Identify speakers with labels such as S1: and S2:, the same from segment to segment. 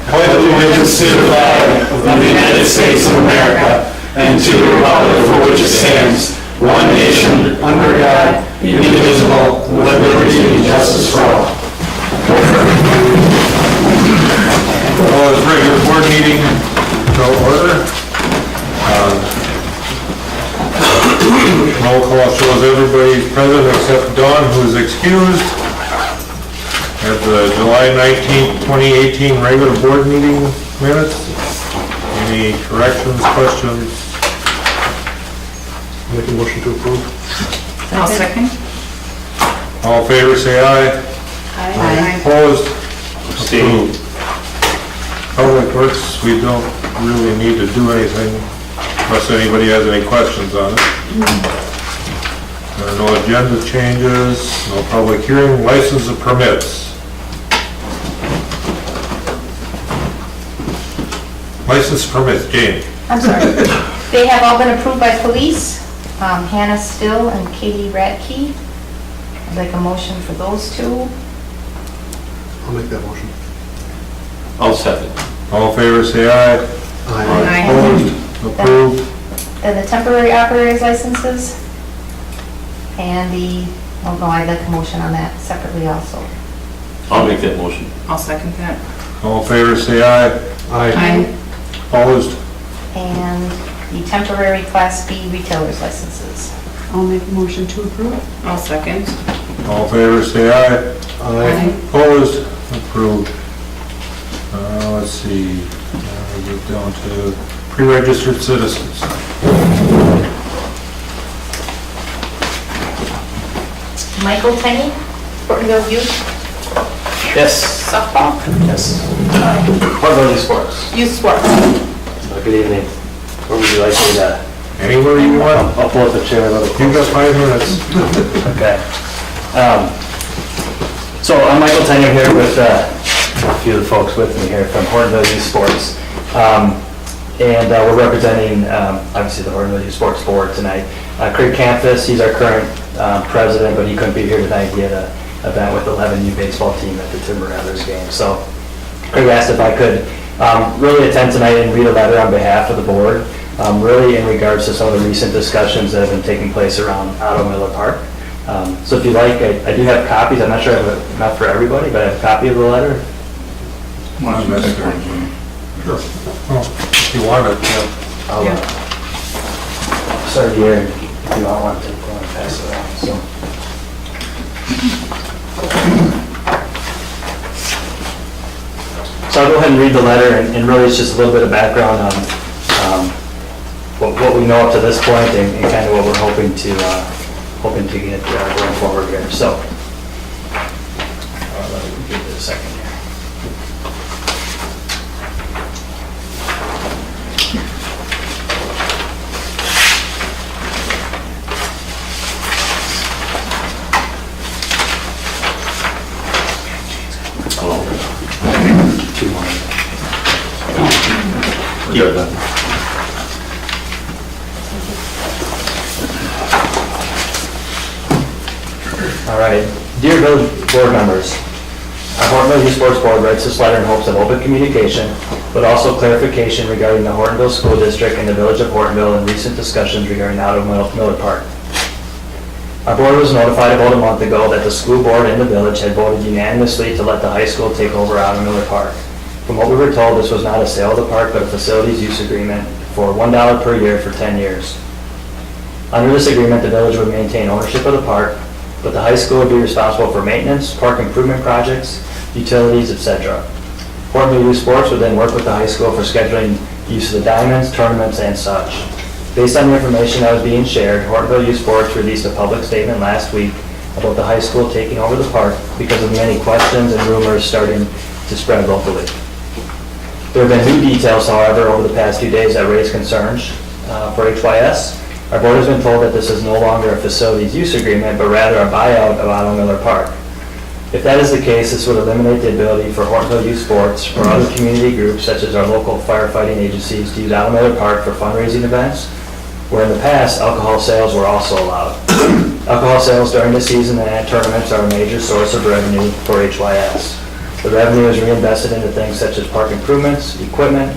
S1: pledge allegiance to the flag of the United States of America and to the republic for which it stands, one nation, under God, indivisible, with liberty and justice for all.
S2: Well, this regular board meeting to order. Roll call shows everybody's present except Dawn, who is excused. At the July 19th, 2018 regular board meeting minutes. Any corrections, questions?
S3: Make a motion to approve.
S4: I'll second.
S2: All in favor, say aye.
S4: Aye.
S2: Opposed? Approved. Public Works, we don't really need to do anything unless anybody has any questions on it. There are no agenda changes, no public hearing, license and permits. License permits, Jane.
S5: I'm sorry. They have all been approved by police, Hannah Still and Katie Radke. I'd like a motion for those two.
S3: I'll make that motion.
S1: I'll second.
S2: All in favor, say aye.
S4: Aye.
S2: Opposed? Approved.
S5: And the temporary operators licenses. And I'd like a motion on that separately also.
S1: I'll make that motion.
S4: I'll second that.
S2: All in favor, say aye.
S4: Aye.
S2: Opposed?
S5: And the temporary Class B retailers licenses.
S6: I'll make a motion to approve.
S4: I'll second.
S2: All in favor, say aye.
S6: Aye.
S2: Opposed? Approved. Let's see, now we get down to pre-registered citizens.
S5: Michael Tenney, Hortonville Youth
S7: Yes,
S5: Softball,
S7: yes. Hortonville Youth Sports.
S5: Youth Sports.
S7: Good evening. Where would you like me to?
S2: Anywhere you want.
S7: I'll pull up the chair a little
S2: You've got 5 minutes.
S7: Okay. So I'm Michael Tenyer here with a few of the folks with me here from Hortonville Youth Sports. And we're representing, obviously, the Hortonville Youth Sports Board tonight. Craig Campus, he's our current president, but he couldn't be here tonight. He had an event with the 11U baseball team at the Timber Rattlers game. So Craig asked if I could really attend tonight and read a letter on behalf of the board, really in regards to some of the recent discussions that have been taking place around Otto Miller Park. So if you like, I do have copies. I'm not sure I have enough for everybody, but I have a copy of the letter.
S2: Not necessary. Sure. Well, if you want it, yeah.
S7: I'll start here, if you don't want to, go and pass it around, so. So I'll go ahead and read the letter, and really it's just a little bit of background on what we know up to this point and kind of what we're hoping to get going forward here. So, let me give it a second here. All right, dear village board members, our Hortonville Youth Sports Board writes this letter in hopes of open communication, but also clarification regarding the Hortonville School District and the Village of Hortonville and recent discussions regarding Otto Miller Park. Our board was notified about a month ago that the school board and the village had voted unanimously to let the high school take over Otto Miller Park. From what we were told, this was not a sale of the park, but a facilities use agreement for $1 per year for 10 years. Under this agreement, the village would maintain ownership of the park, but the high school would be responsible for maintenance, park improvement projects, utilities, etc. Hortonville Youth Sports would then work with the high school for scheduling use of the diamonds, tournaments, and such. Based on the information that was being shared, Hortonville Youth Sports released a public statement last week about the high school taking over the park because of many questions and rumors starting to spread locally. There have been new details, however, over the past few days that raise concerns for HYS. Our board has been told that this is no longer a facilities use agreement, but rather a buyout of Otto Miller Park. If that is the case, this would eliminate the ability for Hortonville Youth Sports or other community groups, such as our local firefighting agencies, to use Otto Miller Park for fundraising events, where in the past, alcohol sales were also allowed. Alcohol sales during the season and at tournaments are a major source of revenue for HYS. The revenue is reinvested into things such as park improvements, equipment,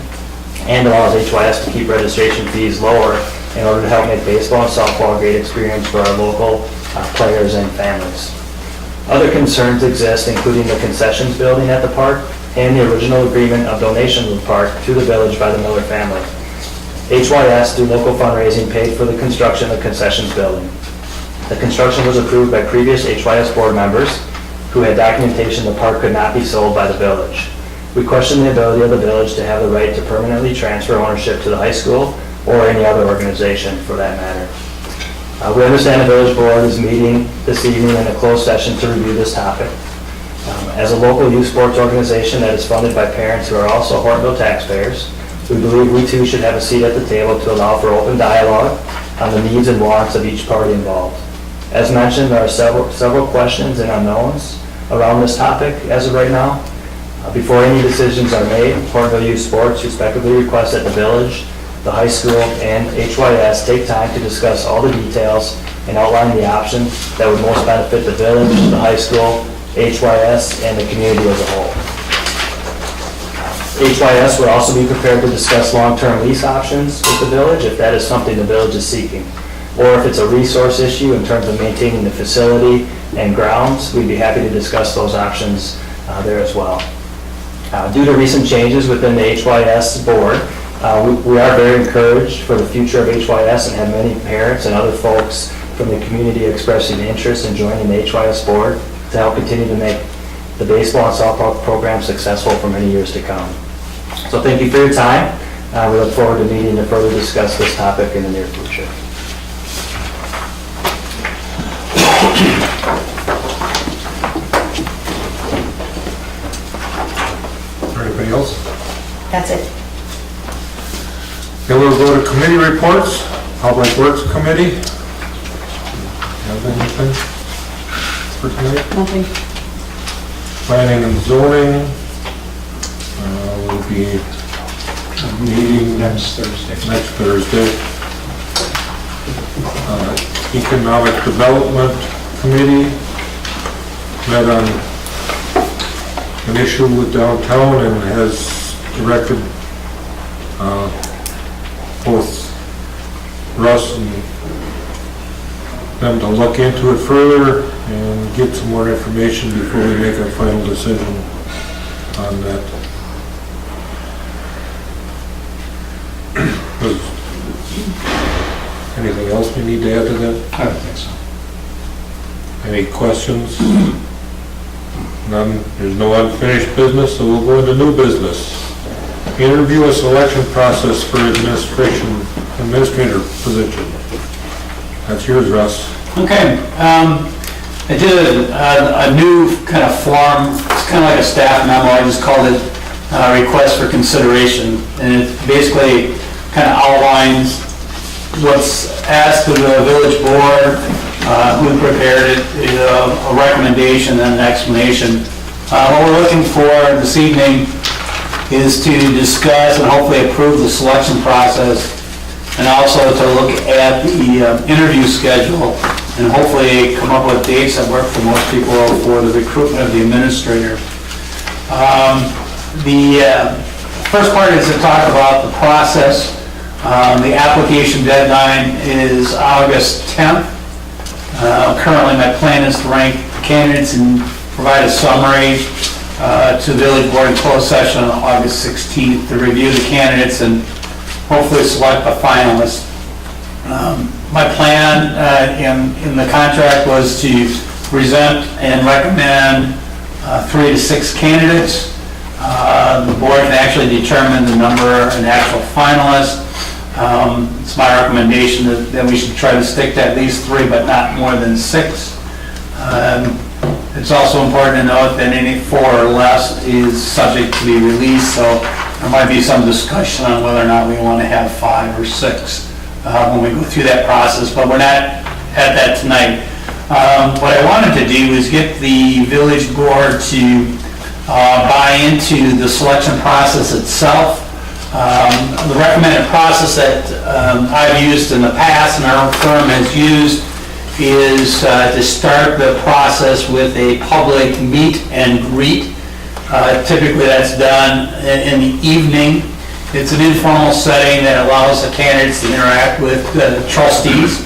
S7: and allows HYS to keep registration fees lower in order to help make baseball and softball a great experience for our local players and families. Other concerns exist, including the concessions building at the park and the original agreement of donation of the park to the village by the Miller family. HYS, through local fundraising, paid for the construction of the concessions building. The construction was approved by previous HYS board members who had documentation the park could not be sold by the village. We question the ability of the village to have the right to permanently transfer ownership to the high school or any other organization for that matter. We understand the village board is meeting this evening in a closed session to review this topic. As a local youth sports organization that is funded by parents who are also Hortonville taxpayers, we believe we too should have a seat at the table to allow for open dialogue on the needs and wants of each party involved. As mentioned, there are several questions and unknowns around this topic as of right now. Before any decisions are made, Hortonville Youth Sports respectfully requests that the village, the high school, and HYS take time to discuss all the details and outline the options that would most benefit the village, the high school, HYS, and the community as a whole. HYS would also be prepared to discuss long-term lease options with the village if that is something the village is seeking. Or if it's a resource issue in terms of maintaining the facility and grounds, we'd be happy to discuss those options there as well. Due to recent changes within the HYS board, we are very encouraged for the future of HYS and have many parents and other folks from the community expressing interest in joining the HYS board to help continue to make the baseball and softball program successful for many years to come. So thank you for your time. We look forward to meeting to further discuss this topic in the near future.
S2: Anybody else?
S5: That's it.
S2: Okay, we'll go to committee reports. Public Works Committee. Have anything for tonight?
S6: Nothing.
S2: Planning and zoning will be meeting next Thursday. Economic Development Committee met on an issue with downtown and has directed both Russ and them to look into it further and get some more information before we make our final decision on that. Anything else we need to add to that?
S1: I don't think so.
S2: Any questions? None. There's no unfinished business, so we'll go into new business. Interview a selection process for administrator position. That's yours, Russ.
S8: Okay, I did a new kind of form. It's kind of like a staff memo. I just called it request for consideration. And it basically kind of outlines what's asked of the village board, who prepared it, a recommendation and an explanation. What we're looking for this evening is to discuss and hopefully approve the selection process, and also to look at the interview schedule and hopefully come up with dates that work for most people for the recruitment of the administrator. The first part is to talk about the process. The application deadline is August 10th. Currently, my plan is to rank candidates and provide a summary to the village board in closed session on August 16th to review the candidates and hopefully select a finalist. My plan in the contract was to present and recommend 3 to 6 candidates. The board can actually determine the number and actual finalists. It's my recommendation that we should try to stick to at least 3, but not more than 6. It's also important to note that any 4 or less is subject to be released, so there might be some discussion on whether or not we want to have 5 or 6 when we go through that process, but we're not at that tonight. What I wanted to do is get the village board to buy into the selection process itself. The recommended process that I've used in the past and our firm has used is to start the process with a public meet and greet Typically, that's done in the evening. It's an informal setting that allows the candidates to interact with the trustees.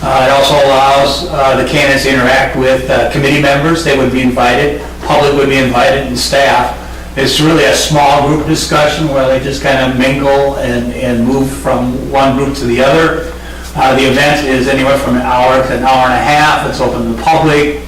S8: It also allows the candidates to interact with committee members. They would be invited, public would be invited, and staff. It's really a small group discussion where they just kind of mingle and move from one group to the other. The event is anywhere from an hour to an hour and a half. It's open to the public.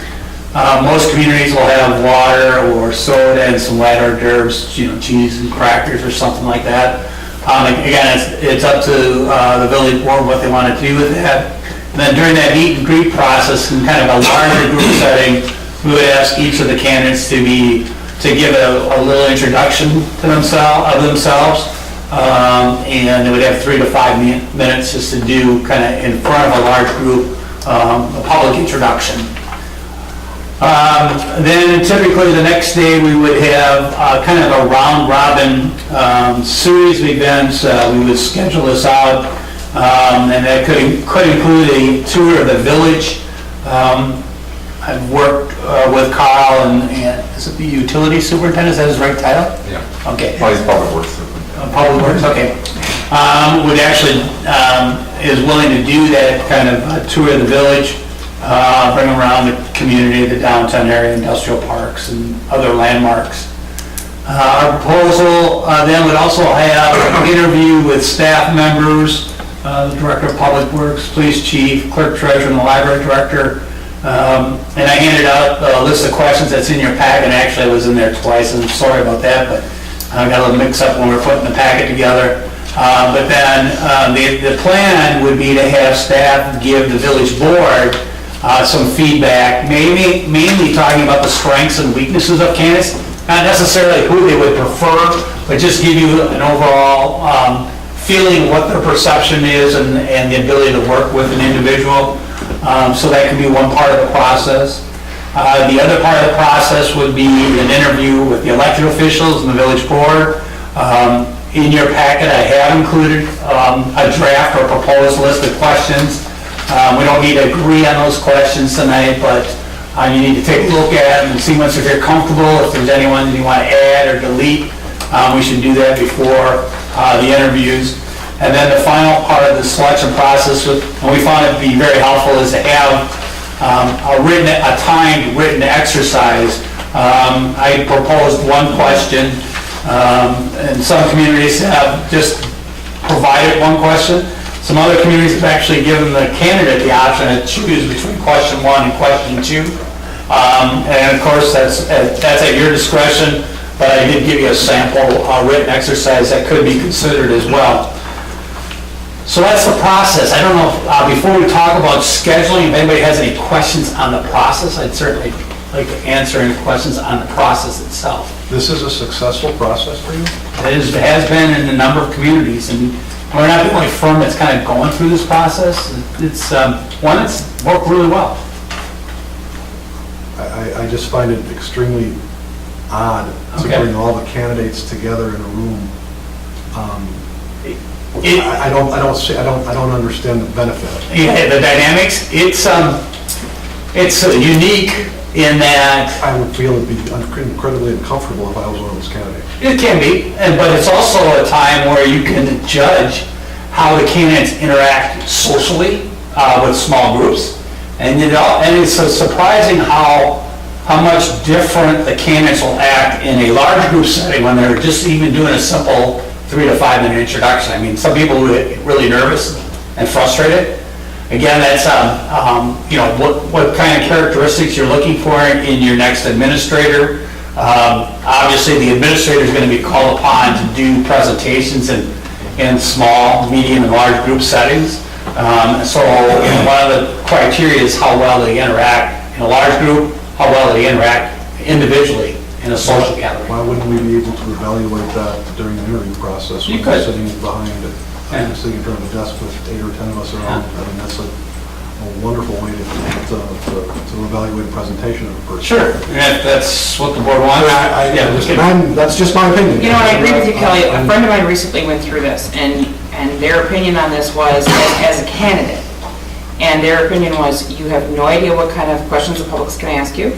S8: Most communities will have water or soda and some light hors d'oeuvres, cheese and crackers or something like that. Again, it's up to the village board what they want to do with that. And then during that meet and greet process, in kind of a larger group setting, we would ask each of the candidates to give a little introduction to themselves. And they would have 3 to 5 minutes just to do kind of in front of a large group, a public introduction. Then typically the next day we would have kind of a round-robin series of events. We would schedule this out, and that could include a tour of the village. I've worked with Carl and is it the utility superintendent? Is that his right title?
S1: Yeah.
S8: Okay.
S1: Oh, he's public works.
S8: Public Works, okay. Would actually, is willing to do that kind of tour of the village, bring around the community, the downtown area, industrial parks, and other landmarks. Our proposal then would also have an interview with staff members, the Director of Public Works, Police Chief, Clerk Treasurer, and the Library Director. And I handed out a list of questions that's in your packet, and actually I was in there twice, and I'm sorry about that, but I got a little mix up when we were putting the packet together. But then the plan would be to have staff give the village board some feedback, mainly talking about the strengths and weaknesses of candidates, not necessarily who they would prefer, but just give you an overall feeling what their perception is and the ability to work with an individual. So that can be one part of the process. The other part of the process would be an interview with the elected officials and the village board. In your packet, I have included a draft or proposed list of questions. We don't need to agree on those questions tonight, but you need to take a look at them and see once if you're comfortable, if there's anyone you want to add or delete. We should do that before the interviews. And then the final part of the selection process, and we found it to be very helpful, is to have a timed written exercise. I proposed one question, and some communities have just provided one question. Some other communities have actually given the candidate the option to choose between question 1 and question 2. And of course, that's at your discretion, but I did give you a sample written exercise that could be considered as well. So that's the process. I don't know, before we talk about scheduling, if anybody has any questions on the process, I'd certainly like to answer any questions on the process itself.
S3: This is a successful process for you?
S8: It has been in a number of communities, and we're not the only firm that's kind of going through this process. It's one that's worked really well.
S3: I just find it extremely odd to
S8: Okay.
S3: bring all the candidates together in a room.
S8: It-
S3: I don't understand the benefit.
S8: Yeah, the dynamics, it's unique in that
S3: I would feel it'd be incredibly uncomfortable if I was one of those candidates.
S8: it can be, but it's also a time where you can judge how the candidates interact socially with small groups. And it's surprising how much different the candidates will act in a large group setting when they're just even doing a simple 3 to 5 minute introduction. I mean, some people get really nervous and frustrated. Again, that's, what kind of characteristics you're looking for in your next administrator. Obviously, the administrator is going to be called upon to do presentations in small, medium, and large group settings. So one of the criteria is how well they interact in a large group, how well they interact individually in a social gathering.
S3: Why wouldn't we be able to evaluate that during the interview process?
S8: You
S3: when we're
S8: could.
S3: Sitting behind it,
S8: Yeah.
S3: sitting in front of a desk with 8 or 10 of us around. I mean, that's a wonderful way to evaluate a presentation of a person.
S8: Sure, and if that's what the board wants.
S3: That's just my opinion.
S9: You know, I agree with you, Kelly. A friend of mine recently went through this, and their opinion on this was, as a candidate, and their opinion was, you have no idea what kind of questions the public's going to ask you.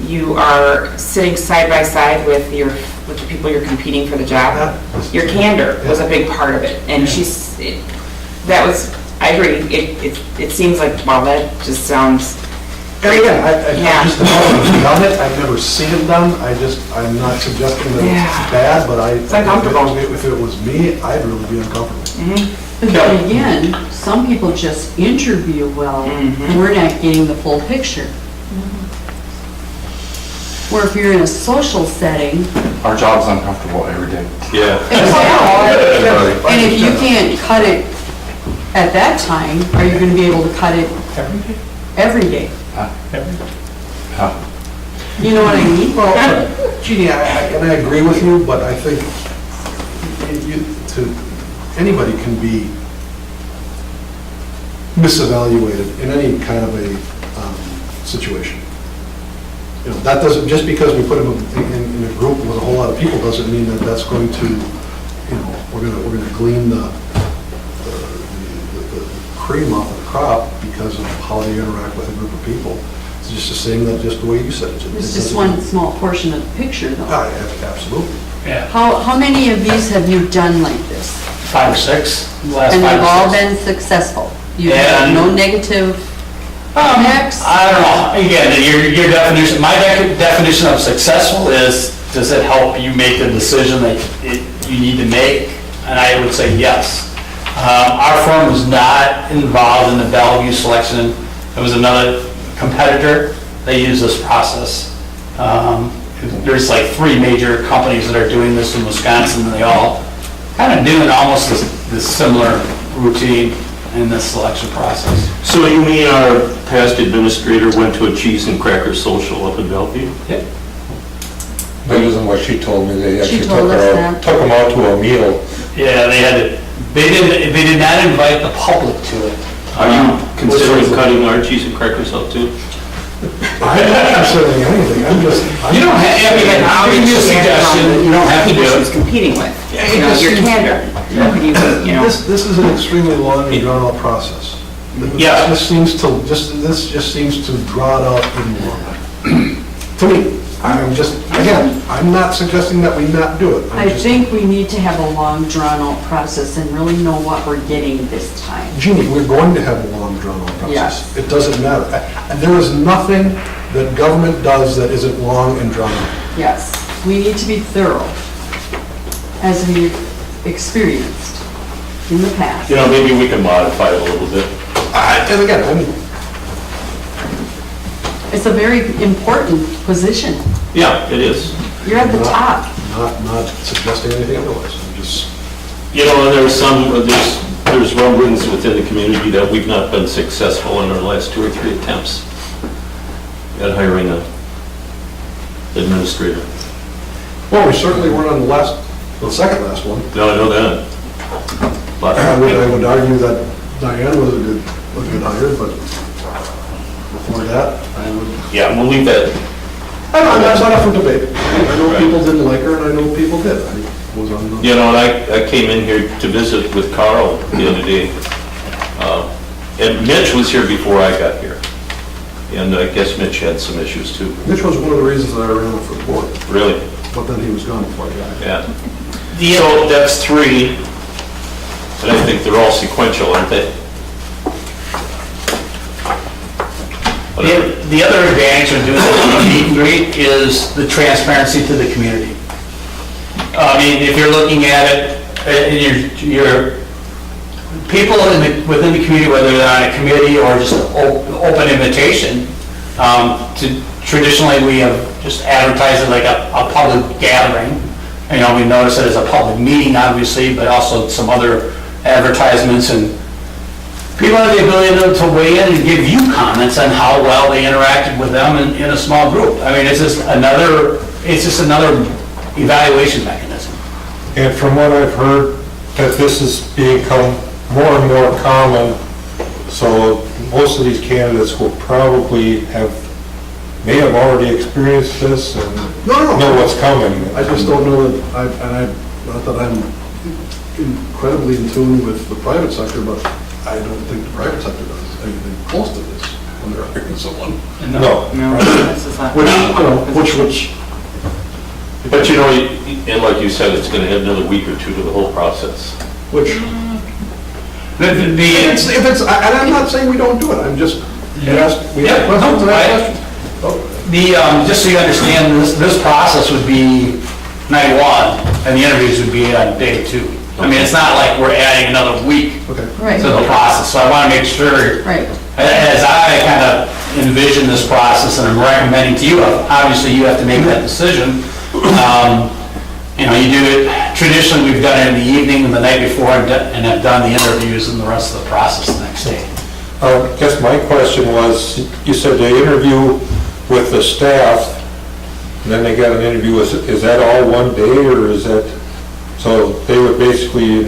S9: you are sitting side by side with the people you're competing for the job. Your candor was a big part of it, and I agree, it seems like, wow, that just sounds,
S3: And again,
S9: Yeah.
S3: I just haven't done it, I've never seen it done, I'm not suggesting that
S9: Yeah.
S3: it's bad, but
S9: It's uncomfortable.
S3: if it was me, I'd really be uncomfortable.
S6: But then again, some people just interview well, and we're not getting the full picture. Where if you're in a social setting,
S1: Our job's uncomfortable every day.
S2: Yeah.
S6: and if you can't cut it at that time, are you gonna be able to cut it every day?
S1: Huh?
S6: You know what I mean?
S3: Well, Jeannie, and I agree with you, but I think anybody can be misevaluated in any kind of a situation. You know, that doesn't, just because we put them in a group with a whole lot of people doesn't mean that that's going to, you know, we're gonna glean the cream off of the crop because of how they interact with a group of people. It's just the same, that just the way you said it.
S6: It's just one small portion of the picture though.
S3: Absolutely.
S8: Yeah,
S6: How many of these have you done like this?
S8: 5 or 6, the last 5 or 6.
S6: And they've all been successful? You have
S8: And-
S6: no negative impacts?
S8: I don't know, again, your definition, my definition of successful is, does it help you make the decision that you need to make? And I would say yes. Our firm was not involved in the Bellevue selection. It was another competitor. They use this process. There's like 3 major companies that are doing this in Wisconsin, and they all kind of doing almost this similar routine in this selection process.
S10: So you mean our past administrator went to a cheese and cracker social up in Bellevue?
S8: Yep.
S2: That isn't what she told me. They
S6: She
S2: actually
S6: told us that.
S2: took them out to a meal.
S8: Yeah, they did not invite the public to it.
S10: Are you considering cutting our cheese and crackers out too?
S3: I'm not considering anything, I'm just.
S8: You don't have, I'm giving you a suggestion, you don't have to do
S9: People she's
S8: it.
S9: competing with, you know, your candor. You know.
S3: This is an extremely long and drawn out process.
S8: Yeah.
S3: This just seems to draw it out even longer. To me, I'm not suggesting that we not do it.
S6: I think we need to have a long drawn-out process and really know what we're getting this time.
S3: Jeannie, we're going to have a long drawn out process.
S6: Yes.
S3: It doesn't matter. There is nothing that government does that isn't long and drawn out.
S6: Yes, we need to be thorough, as we've experienced in the past.
S10: You know, maybe we can modify it a little bit.
S3: And again, I mean,
S6: It's a very important position.
S10: Yeah, it is.
S6: You're at the top.
S3: not suggesting anything otherwise. I'm just,
S10: You know, and there's rumblings within the community that we've not been successful in our last 2 or 3 attempts at hiring an administrator.
S3: well, we certainly weren't on the second last one.
S10: No, I know that. But
S3: I would argue that Diane was a good hire, but before that, I would.
S10: yeah, we'll leave that.
S3: That's not up for debate. I know people didn't like her, and I know people did. I was on the.
S10: You know, and I came in here to visit with Carl the other day. And Mitch was here before I got here. And I guess Mitch had some issues too.
S3: Mitch was one of the reasons that I ran for the board,
S10: Really?
S3: but then he was gone before I got it.
S10: Yeah. So that's 3, and I think they're all sequential, aren't they?
S8: The other advantage of doing this meet and greet is the transparency to the community. I mean, if you're looking at it, and your people within the community, whether they're on a committee or just an open invitation, traditionally we have just advertised it like a public gathering. You know, we notice it as a public meeting, obviously, but also some other advertisements, and people have the ability to weigh in and give you comments on how well they interacted with them in a small group. I mean, it's just another evaluation mechanism.
S2: And from what I've heard, that this is become more and more common, so most of these candidates will probably may have already experienced this and
S3: No.
S2: know what's coming.
S3: I just don't know that, not that I'm incredibly in tune with the private sector, but I don't think the private sector does anything close to this. when they're hiring someone.
S2: No.
S9: No, this is not.
S3: Which, which,
S10: But you know, and like you said, it's gonna add another week or two to the whole process.
S3: which,
S8: The,
S3: if it's, and I'm not saying we don't do it, I'm just, we have questions, and I have questions.
S8: just so you understand, this process would be night one, and the interviews would be on day two. I mean, it's not like we're adding another week
S3: Okay.
S6: Right,
S8: to the process, so I want to make sure,
S6: right.
S8: as I kind of envision this process, and I'm recommending to you, obviously you have to make that decision. You know, you do it, traditionally, we've done it in the evening and the night before, and have done the interviews and the rest of the process the next day.
S2: I guess my question was, you said they interview with the staff, and then they got an interview, is that all one day, or is that, so they would basically,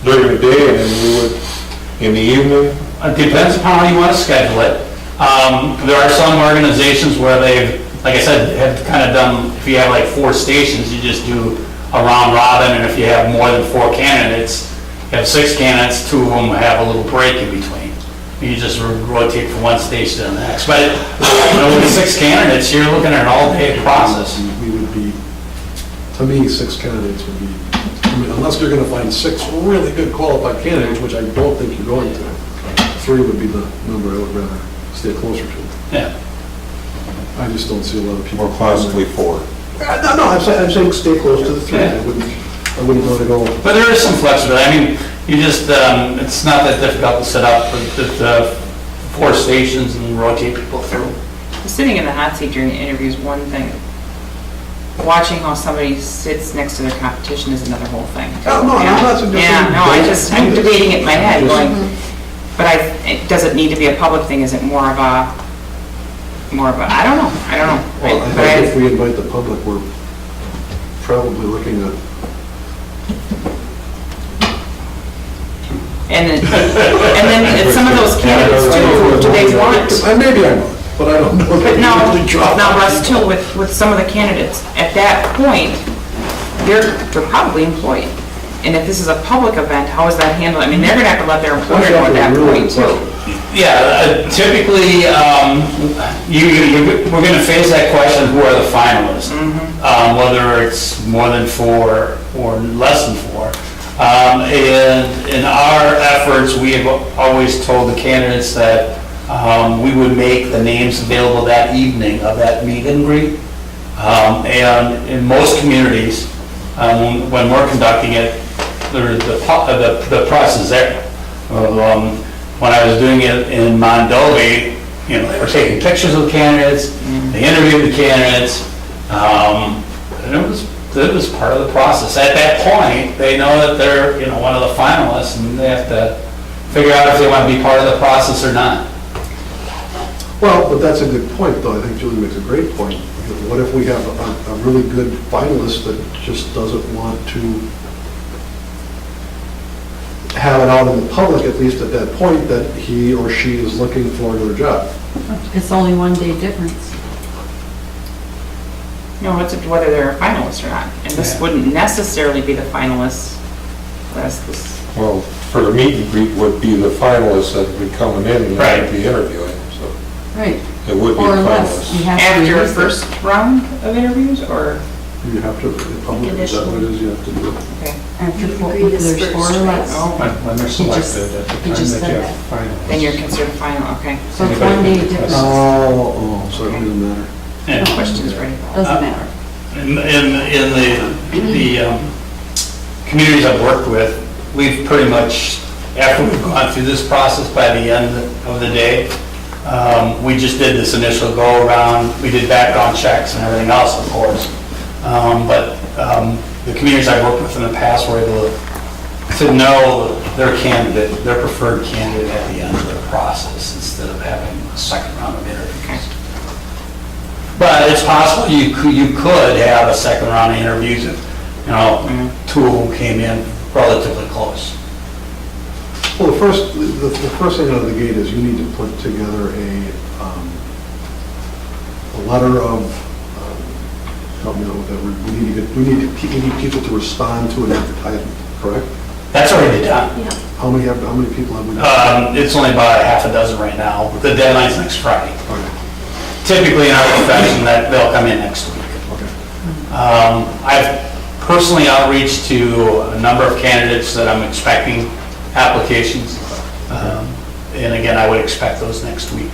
S2: during the day, and then we would, in the evening?
S8: It depends upon how you want to schedule it. There are some organizations where they've, like I said, have kind of done, if you have like 4 stations, you just do a round robin, and if you have more than 4 candidates, you have 6 candidates, 2 of them have a little break in between. You just rotate from one station to the next. But, you know, with 6 candidates, you're looking at an all-day process.
S3: We would be, to me, 6 candidates would be, I mean, unless you're gonna find 6 really good qualified candidates, which I don't think you're going to, 3 would be the number I would rather stay closer to.
S8: Yeah.
S3: I just don't see a lot of people.
S2: Or possibly 4?
S3: No, I'm saying stay close to the 3.
S8: Yeah.
S3: I wouldn't want to go.
S8: But there is some flexibility. I mean, you just, it's not that difficult to set up the 4 stations and rotate people through.
S9: Sitting in the hot seat during the interview is one thing. Watching how somebody sits next to their competition is another whole thing.
S3: Oh, no, I'm not suggesting.
S9: Yeah, no, I'm debating it in my head, going, but does it need to be a public thing? Is it more of a, I don't know.
S3: Well, I
S9: But
S3: think if we invite the public, we're probably looking at,
S9: And then some of those candidates too, do they want?
S3: maybe I'm not, but I don't know.
S9: But now Russ, too, with some of the candidates, at that point, they're probably employed. And if this is a public event, how is that handled? I mean, they're gonna have to let their employer know at that point too.
S8: Yeah, typically, we're going to face that question, who are the finalists? Whether it's more than 4 or less than 4. And in our efforts, we have always told the candidates that we would make the names available that evening of that meet and greet. And in most communities, when we're conducting it, the press is there. When I was doing it in Mondovi, you know, they were taking pictures of the candidates, they interviewed the candidates, and it was part of the process. At that point, they know that they're, you know, one of the finalists, and they have to figure out if they want to be part of the process or not.
S3: Well, but that's a good point, though. I think Julie makes a great point. What if we have a really good finalist that just doesn't want to have it out in the public, at least at that point, that he or she is looking for another job?
S6: It's only 1 day difference.
S9: No, it's whether they're a finalist or not. And this wouldn't necessarily be the finalists.
S2: Well, for the meet and greet would be the finalists that would be coming in and
S8: Right.
S2: would be interviewing, so
S6: Right.
S2: it would be
S6: Or
S2: the
S6: less. You
S2: finalists.
S6: have to
S9: After
S6: release it.
S9: first round of interviews, or?
S3: You have to, the public, is that what it is you have to do?
S9: Okay.
S6: After
S4: You
S6: 4,
S4: agree to
S6: there's 4 or
S4: first, right?
S6: less.
S9: Oh,
S8: When they're
S4: He just-
S8: selected, at the
S4: he
S8: time
S4: just
S8: that
S4: said
S8: you
S4: that.
S8: have finalists.
S9: then you're considered final, okay.
S6: So it's 1 day difference.
S3: Oh, so it doesn't matter.
S8: And-
S9: No questions ready.
S6: Doesn't matter.
S8: In the communities I've worked with, we've pretty much, after we've gone through this process, by the end of the day, we just did this initial go-around, we did background checks and everything else, of course. But the communities I've worked with in the past were able to know their candidate, their preferred candidate at the end of the process, instead of having a second round of interviews. But it's possible you could have a second round of interviews if, you know, 2 of them came in relatively close.
S3: Well, the first thing out of the gate is you need to put together a letter of, help me out with that word, we need people to respond to an advertisement, correct?
S8: That's already done.
S4: Yeah.
S3: How many people have we?
S8: It's only about a half a dozen right now. The deadline's next Friday.
S3: Okay.
S8: Typically in our profession, that they'll come in next week.
S3: Okay.
S8: I've personally outreached to a number of candidates that I'm expecting applications. And again, I would expect those next week.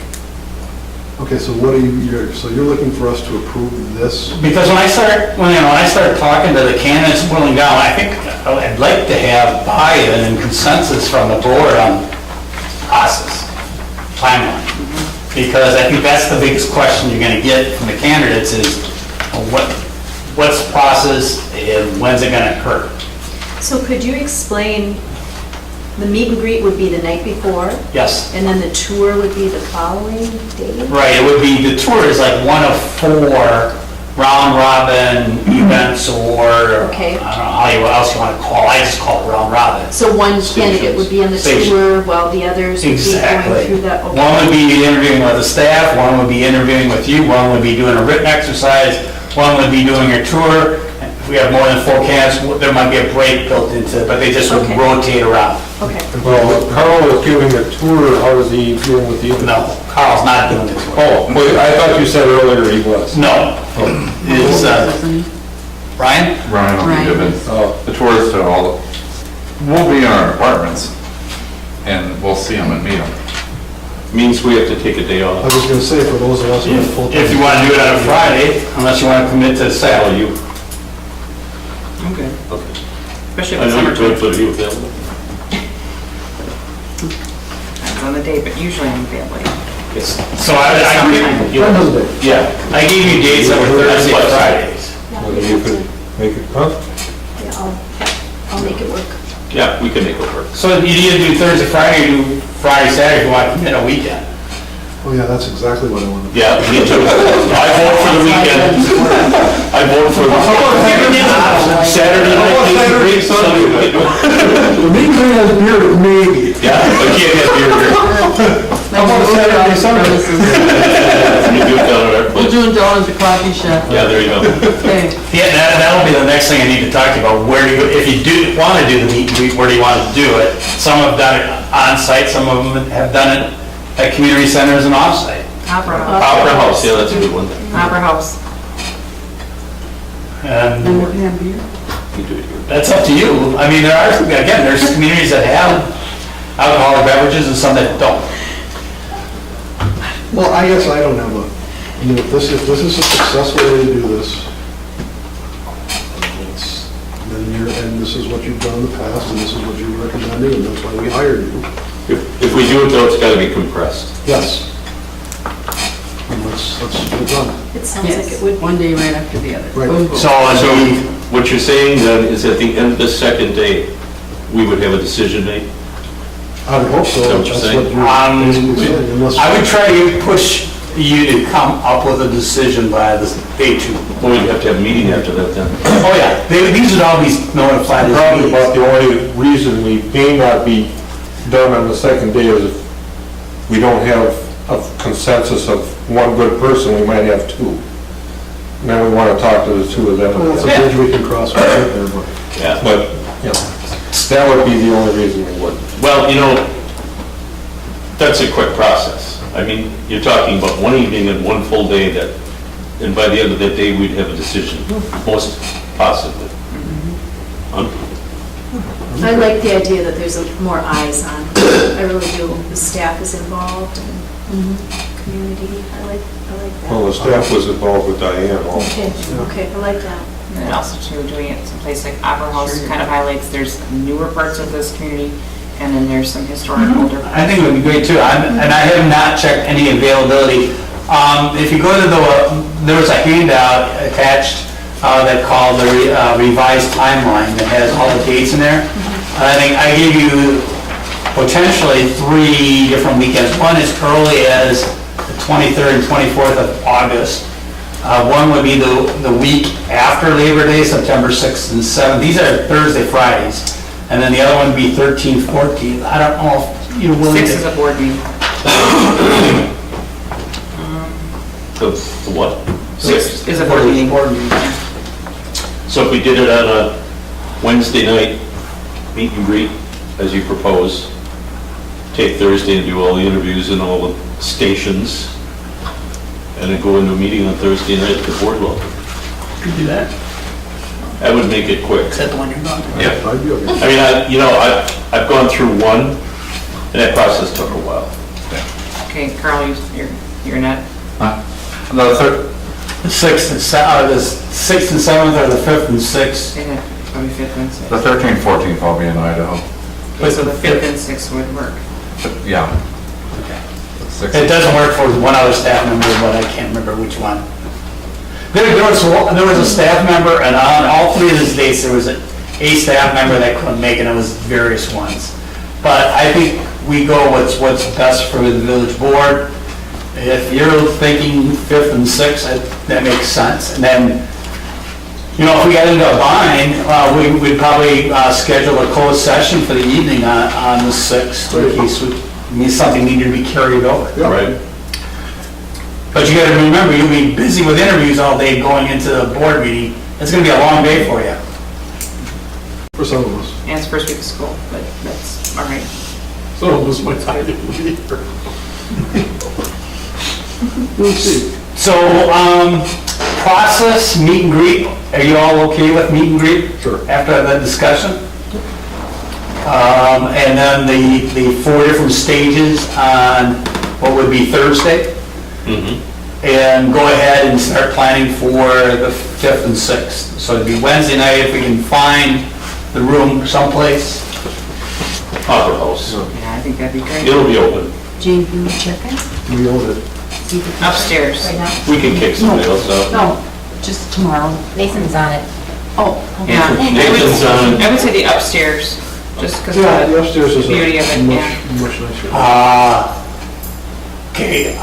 S3: Okay, so what are you're looking for us to approve this?
S8: Because when I start talking to the candidates whittling down, I think I'd like to have buy-in and consensus from the board on process, timeline. Because I think that's the biggest question you're gonna get from the candidates is, what's the process and when's it gonna occur?
S11: So could you explain, the meet and greet would be the night before,
S8: Yes.
S11: and then the tour would be the following day?
S8: Right, it would be, the tour is like one of 4 round robin events or,
S11: Okay.
S8: I don't know how else you want to call it, I just call it round robin.
S11: So one candidate would be on the
S8: Stations.
S11: tour while the others would be going
S8: Exactly.
S11: through the... okay.
S8: One would be interviewing with the staff, one would be interviewing with you, one would be doing a written exercise, one would be doing your tour. If we have more than 4 candidates, there might be a break built into it, but they just would
S11: Okay.
S8: rotate around.
S11: Okay.
S2: Well, Carl is giving a tour, how is he doing with you?
S8: No, Carl's not doing the tour.
S2: Oh, wait, I thought you said earlier he was.
S8: No. Is, Brian?
S12: Ryan will
S6: Ryan.
S12: be giving the tours to all, we'll be in our apartments, and we'll see them and meet them.
S10: Means we have to take a day
S3: I
S10: off.
S3: was gonna say, for those of us who have full-time...
S8: If you want to do it on a Friday, unless you want to commit to
S10: Oh,
S8: Saturday.
S10: you?
S9: Okay.
S10: Okay.
S9: Especially
S10: I
S9: if it's
S10: know you're
S9: summertime.
S10: good, but are you available?
S9: Depends on the day, but usually I'm available.
S10: Yes.
S8: So I gave you dates that were Thursday and Fridays.
S2: Whether you could make it, huh?
S11: Yeah, I'll make it work.
S10: Yeah, we can make it work.
S8: So you either do Thursday, Friday, or do Friday, Saturday if you want to commit a weekend.
S3: Oh, yeah, that's exactly what I wanted.
S10: Yeah, me too. I vote for the weekend. I vote for Saturday night, great Sunday.
S3: The meet and greet has beer, maybe.
S10: Yeah, I can't have beer here.
S6: How about Saturday, Sunday?
S10: We do it down at our
S6: We'll
S10: place.
S6: do it down at the coffee shop.
S10: Yeah, there you go.
S6: Okay.
S8: Yeah, that'll be the next thing I need to talk to you about. Where do you, if you do want to do the meet and greet, where do you want to do it? Some have done it on site, some of them have done it at community centers and off-site.
S9: Opera House.
S10: Opera House, yeah, that's a good one.
S9: Opera House.
S6: And
S8: And
S6: we're gonna have beer?
S10: You do it here.
S8: that's up to you. I mean, there's communities that have alcoholic beverages and some that don't.
S3: Well, I guess I don't have a, if this is a successful way to do this, and this is what you've done in the past, and this is what you're recommending, and that's why we hired you.
S10: If we do it though, it's gotta be compressed.
S3: Yes. And let's get it done.
S11: It sounds like it would be.
S6: One day right after the other.
S3: Right.
S6: Boom, boom.
S8: So,
S10: So what you're saying then is at the end of the second day, we would have a decision made?
S3: I would hope so.
S10: Is that what you're
S3: That's
S10: saying?
S3: you're basically saying, unless-
S8: I would try to push you to come up with a decision by the day 2.
S10: Well, we'd have to have a meeting after that then.
S8: Oh, yeah, these would all be notified as
S2: Probably
S8: meetings.
S2: about the only reason we may not be done on the second day is if we don't have a consensus of one good person, we might have 2. And then we want to talk to the 2 of them.
S3: Well, that's a bridge we can cross when we get there, but...
S10: Yeah.
S2: But, you know, that would be the only reason we would.
S10: Well, you know, that's a quick process. I mean, you're talking about one evening and one full day that, and by the end of that day, we'd have a decision, most possibly.
S11: I like the idea that there's more eyes on. I really do. The staff is involved and community. I like
S2: Well,
S11: that.
S2: the staff was involved with Diane also.
S11: Okay, I like that.
S9: And also too, doing it someplace like Opera House kind of highlights, there's newer parts of this community, and then there's some historic older.
S8: I think it would be great too, and I have not checked any availability. If you go to there was a handout attached that called the revised timeline that has all the dates in there. I think I gave you potentially 3 different weekends. One as early as the 23rd and 24th of August. One would be the week after Labor Day, September 6th and 7th. These are Thursday, Fridays. And then the other one would be 13th, 14th. I don't know if you're willing
S9: 6 is
S8: to...
S9: a board meeting.
S10: The what?
S9: 6 is a board meeting.
S10: So if we did it on a Wednesday night, meet and greet, as you propose, take Thursday and do all the interviews in all the stations, and then go into a meeting on Thursday night at the board level.
S8: Could do that.
S10: That would make it quick.
S8: Is that the one you're going to?
S10: Yeah.
S3: I'd be okay.
S10: I mean, I've gone through one, and that process took a while.
S9: Okay, Carl, you're not,
S12: The third,
S8: The 6th and 7th, or the 5th and 6th?
S9: it had probably 5th and 6th.
S12: the 13th, 14th, I'll be in Idaho.
S9: Okay, so the 5th and 6th would work.
S12: Yeah.
S8: Okay.
S12: Six-
S8: It doesn't work for one other staff member, but I can't remember which one. There was a staff member, and on all three of those dates, there was a staff member that couldn't make it, and it was various ones. But I think we go what's best for the village board. If you're thinking 5th and 6th, that makes sense. And then, if we got into a bind, we'd probably schedule a closed session for the evening on the 6th, in case something needed to be carried over.
S3: Yeah.
S10: Right?
S8: But you gotta remember, you'll be busy with interviews all day going into the board meeting. It's gonna be a long day for you.
S3: For some of us.
S9: And it's first week of school, but that's all right.
S3: Some of us might find it easier. We'll see.
S8: So, process, meet and greet, are you all okay with meet and greet?
S3: Sure.
S8: After the discussion? And then the 4 different stages on what would be Thursday? And go ahead and start planning for the 5th and 6th. So it'd be Wednesday night if we can find the room someplace.
S10: Opera House.
S9: Yeah, I think that'd be great.
S10: It'll be open.
S6: Jane, can you check in?
S3: We own it.
S9: Upstairs.
S6: Right now?
S10: We can kick somebody else out.
S6: No, just tomorrow.
S5: Nathan's on it.
S6: Oh, okay.
S9: Yeah,
S10: Nathan's on.
S9: I would say the upstairs, just because
S3: Yeah,
S9: of
S3: the upstairs is
S9: beauty of it, yeah.
S3: much nicer.
S8: Okay,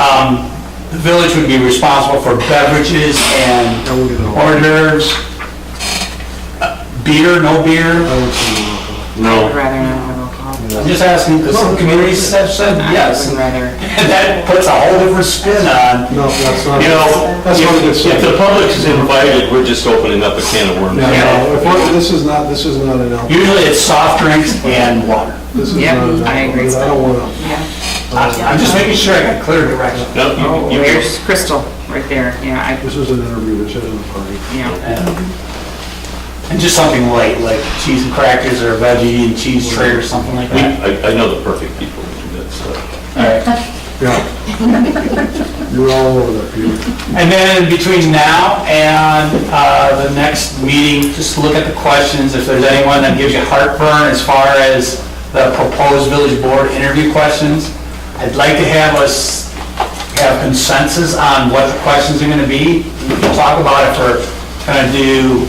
S8: the village would be responsible for beverages and
S3: I will get it all.
S8: hors d'oeuvres. Beer, no beer?
S3: I would say no.
S9: I
S10: No.
S9: would rather not have alcohol.
S8: I'm just asking, because some communities have said
S9: I
S8: yes.
S9: would rather.
S8: And that puts a whole different spin on,
S3: No, that's not.
S10: You know,
S3: That's not a good
S10: if
S3: sign.
S10: the public is invited, we're just opening up a can of worms.
S3: No, no, if we're- this is not an alcohol.
S8: usually it's soft drinks and water.
S3: This is
S9: Yeah,
S3: not an
S9: I agree.
S3: alcohol. I don't want to.
S9: Yeah.
S8: I'm just making sure I got clear direction.
S10: No,
S9: Oh,
S10: you
S9: there's Crystal, right there, yeah,
S3: This is an interview, this isn't a party.
S9: yeah.
S8: And just something light, like cheese and crackers or a veggie and cheese tray or something like that.
S10: I know the perfect people to do that stuff.
S8: All right.
S3: Yeah. You're all over that, Peter.
S8: And then between now and the next meeting, just look at the questions. If there's anyone that gives you heartburn as far as the proposed village board interview questions, I'd like to have us have consensus on what the questions are gonna be. We can talk about if we're gonna do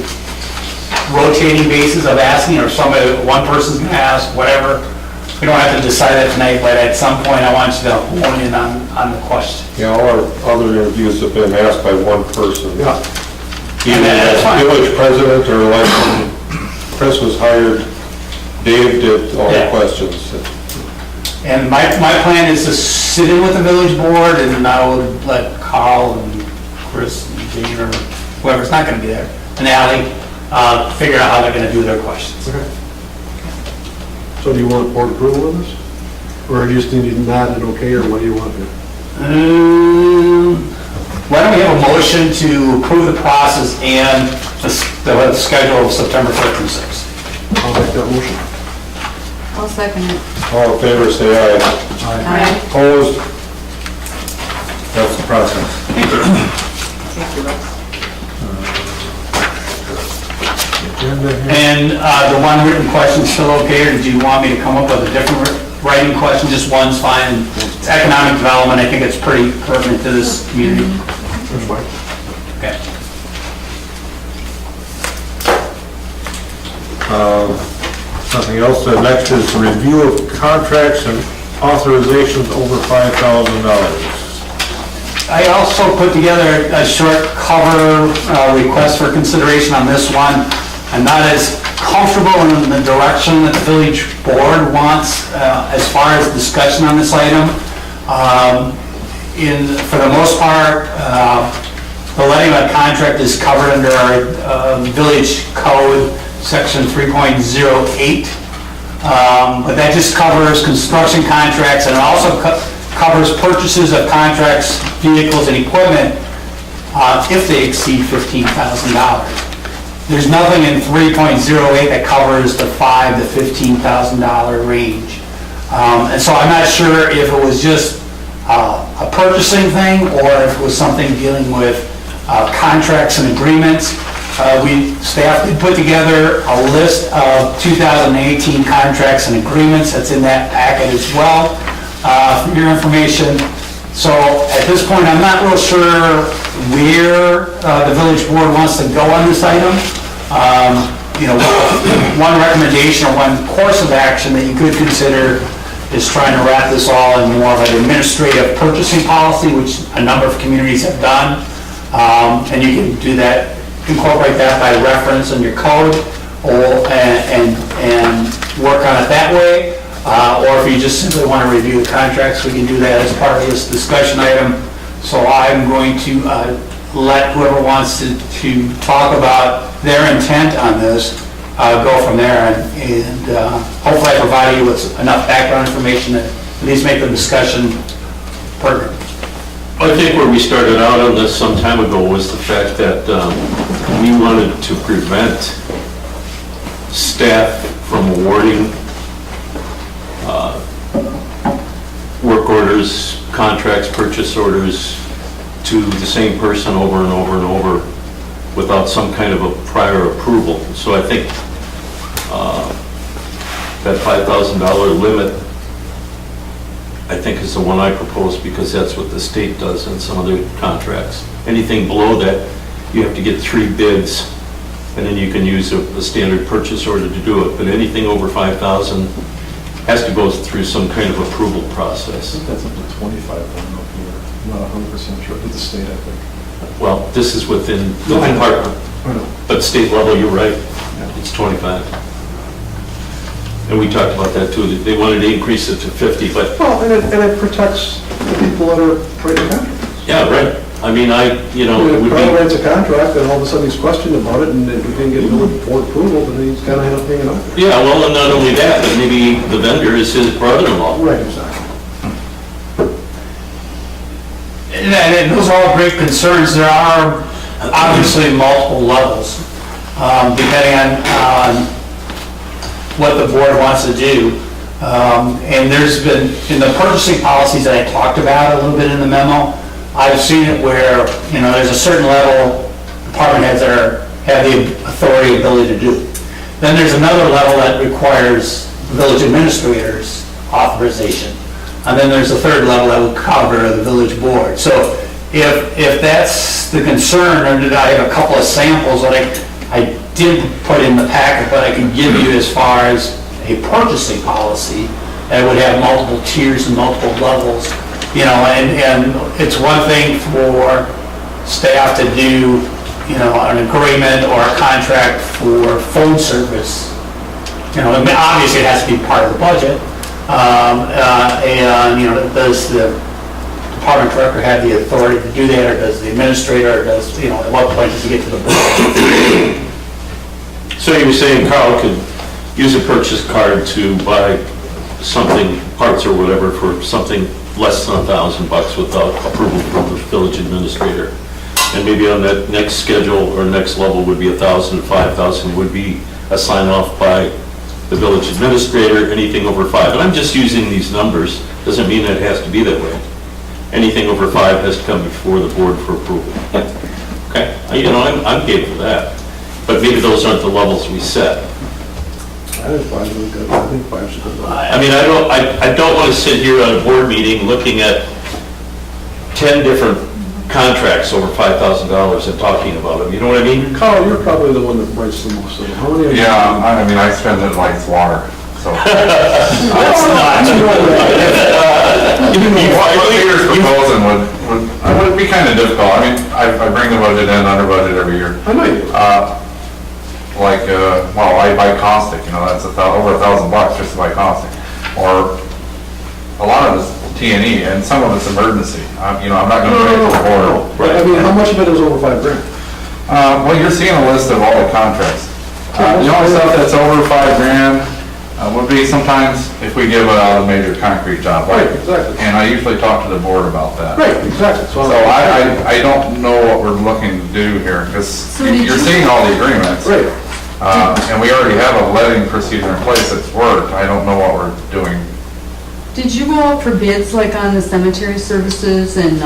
S8: rotating basis of asking, or somebody, one person's gonna ask, whatever. We don't have to decide that tonight, but at some point, I want you to hone in on the question.
S2: Yeah, all our other interviews have been asked by one person.
S3: Yeah.
S2: Either
S8: that's fine.
S2: the village president or like when Chris was hired, Dave did all the
S8: Yeah.
S2: questions.
S8: And my plan is to sit in with the village board, and I would let Carl and Chris and Jane, or whoever's not gonna be there, and Ally, figure out how they're gonna do their questions.
S3: Okay. So do you want board approval of this? Or do you just need to nod and okay, or what do you want here?
S8: Why don't we have a motion to approve the process and the schedule of September 5th and 6th?
S3: I'll make that motion.
S6: I'll second it.
S2: All in favor, say aye.
S6: Aye.
S2: Opposed? That's the process.
S9: Thank you, Russ.
S2: Agenda here.
S8: And the one written question's still okay, or did you want me to come up with a different writing question? Just one's fine. It's economic development, I think it's pretty pertinent to this community.
S3: That's fine.
S8: Okay.
S2: Nothing else. Next is review of contracts and authorizations over $5,000.
S8: I also put together a short cover request for consideration on this one. I'm not as comfortable in the direction that the village board wants as far as discussion on this item. For the most part, the letting of a contract is covered under our village code, section 3.08. But that just covers construction contracts, and it also covers purchases of contracts, vehicles, and equipment if they exceed $15,000. There's nothing in 3.08 that covers the $5,000 to $15,000 range. And so I'm not sure if it was just a purchasing thing or if it was something dealing with contracts and agreements. Staff did put together a list of 2018 contracts and agreements. That's in that packet as well, for your information. So at this point, I'm not real sure where the village board wants to go on this item. One recommendation or one course of action that you could consider is trying to wrap this all in more of an administrative purchasing policy, which a number of communities have done. And you can do that, incorporate that by reference in your code, and work on it that way. Or if you just simply want to review the contracts, we can do that as part of this discussion item. So I'm going to let whoever wants to talk about their intent on this, go from there, and hopefully I provided you with enough background information that at least make the discussion pertinent.
S10: I think where we started out on this some time ago was the fact that we wanted to prevent staff from awarding work orders, contracts, purchase orders to the same person over and over and over without some kind of a prior approval. So I think that $5,000 limit, I think, is the one I propose, because that's what the state does in some other contracts. Anything below that, you have to get 3 bids, and then you can use a standard purchase order to do it. But anything over 5,000 has to go through some kind of approval process.
S3: I think that's up to 25, I don't know if you're not 100% sure, with the state, I think.
S10: Well, this is within the
S3: No, I know.
S10: department,
S3: I know.
S10: but state level, you're right, it's 25. And we talked about that too, that they wanted to increase it to 50, but,
S3: Well, and it protects the people that are writing contracts.
S10: yeah, right. I mean, it would
S3: If Carl
S10: be,
S3: writes a contract, and all of a sudden he's questioned about it, and if he didn't get board approval, then he's kind of end up paying it off.
S10: yeah, well, and not only that, but maybe the vendor is his brother-in-law.
S3: Right, exactly.
S8: And those are all great concerns. There are obviously multiple levels, depending on what the board wants to do. And there's been, in the purchasing policies that I talked about a little bit in the memo, I've seen it where, there's a certain level department heads that have the authority, ability to do. Then there's another level that requires village administrators authorization. And then there's a third level that will cover the village board. So if that's the concern, and I have a couple of samples that I did put in the packet, but I can give you as far as a purchasing policy that would have multiple tiers and multiple levels, and it's one thing for staff to do, an agreement or a contract for phone service. Obviously it has to be part of the budget. Does the department director have the authority to do that, or does the administrator, or does, at what point does he get to the board?
S10: So you were saying Carl could use a purchase card to buy something, parts or whatever, for something less than $1,000 without approval from the village administrator. And maybe on that next schedule or next level would be 1,000, 5,000 would be a sign off by the village administrator, anything over 5. And I'm just using these numbers, doesn't mean that it has to be that way. Anything over 5 has to come before the board for approval. Okay, I'm game for that. But maybe those aren't the levels we set.
S3: I think 5 is good. I think 5 should go.
S10: I mean, I don't want to sit here at a board meeting looking at 10 different contracts over $5,000 and talking about them, you know what I mean?
S3: Carl, you're probably the one that writes the most of them. How many?
S12: Yeah, I spend it like it's water, so.
S8: That's not.
S12: What Peter's proposing would be kind of difficult. I mean, I bring the budget in under budget every year.
S3: I know you.
S12: I buy caustic, that's over $1,000 just to buy caustic. Or a lot of it's T&E, and some of it's emergency. I'm not going to bring it to the board.
S3: Right. I mean, how much of it is over $5,000?
S12: Well, you're seeing a list of all the contracts. The only stuff that's over $5,000 would be sometimes if we give out a major concrete job.
S3: Right, exactly.
S12: And I usually talk to the board about that.
S3: Right, exactly.
S12: So I don't know what we're looking to do here, because you're seeing all the agreements.
S3: Right.
S12: And we already have a letting procedure in place that's worked. I don't know what we're doing.
S6: Did you go out for bids like on the cemetery services and,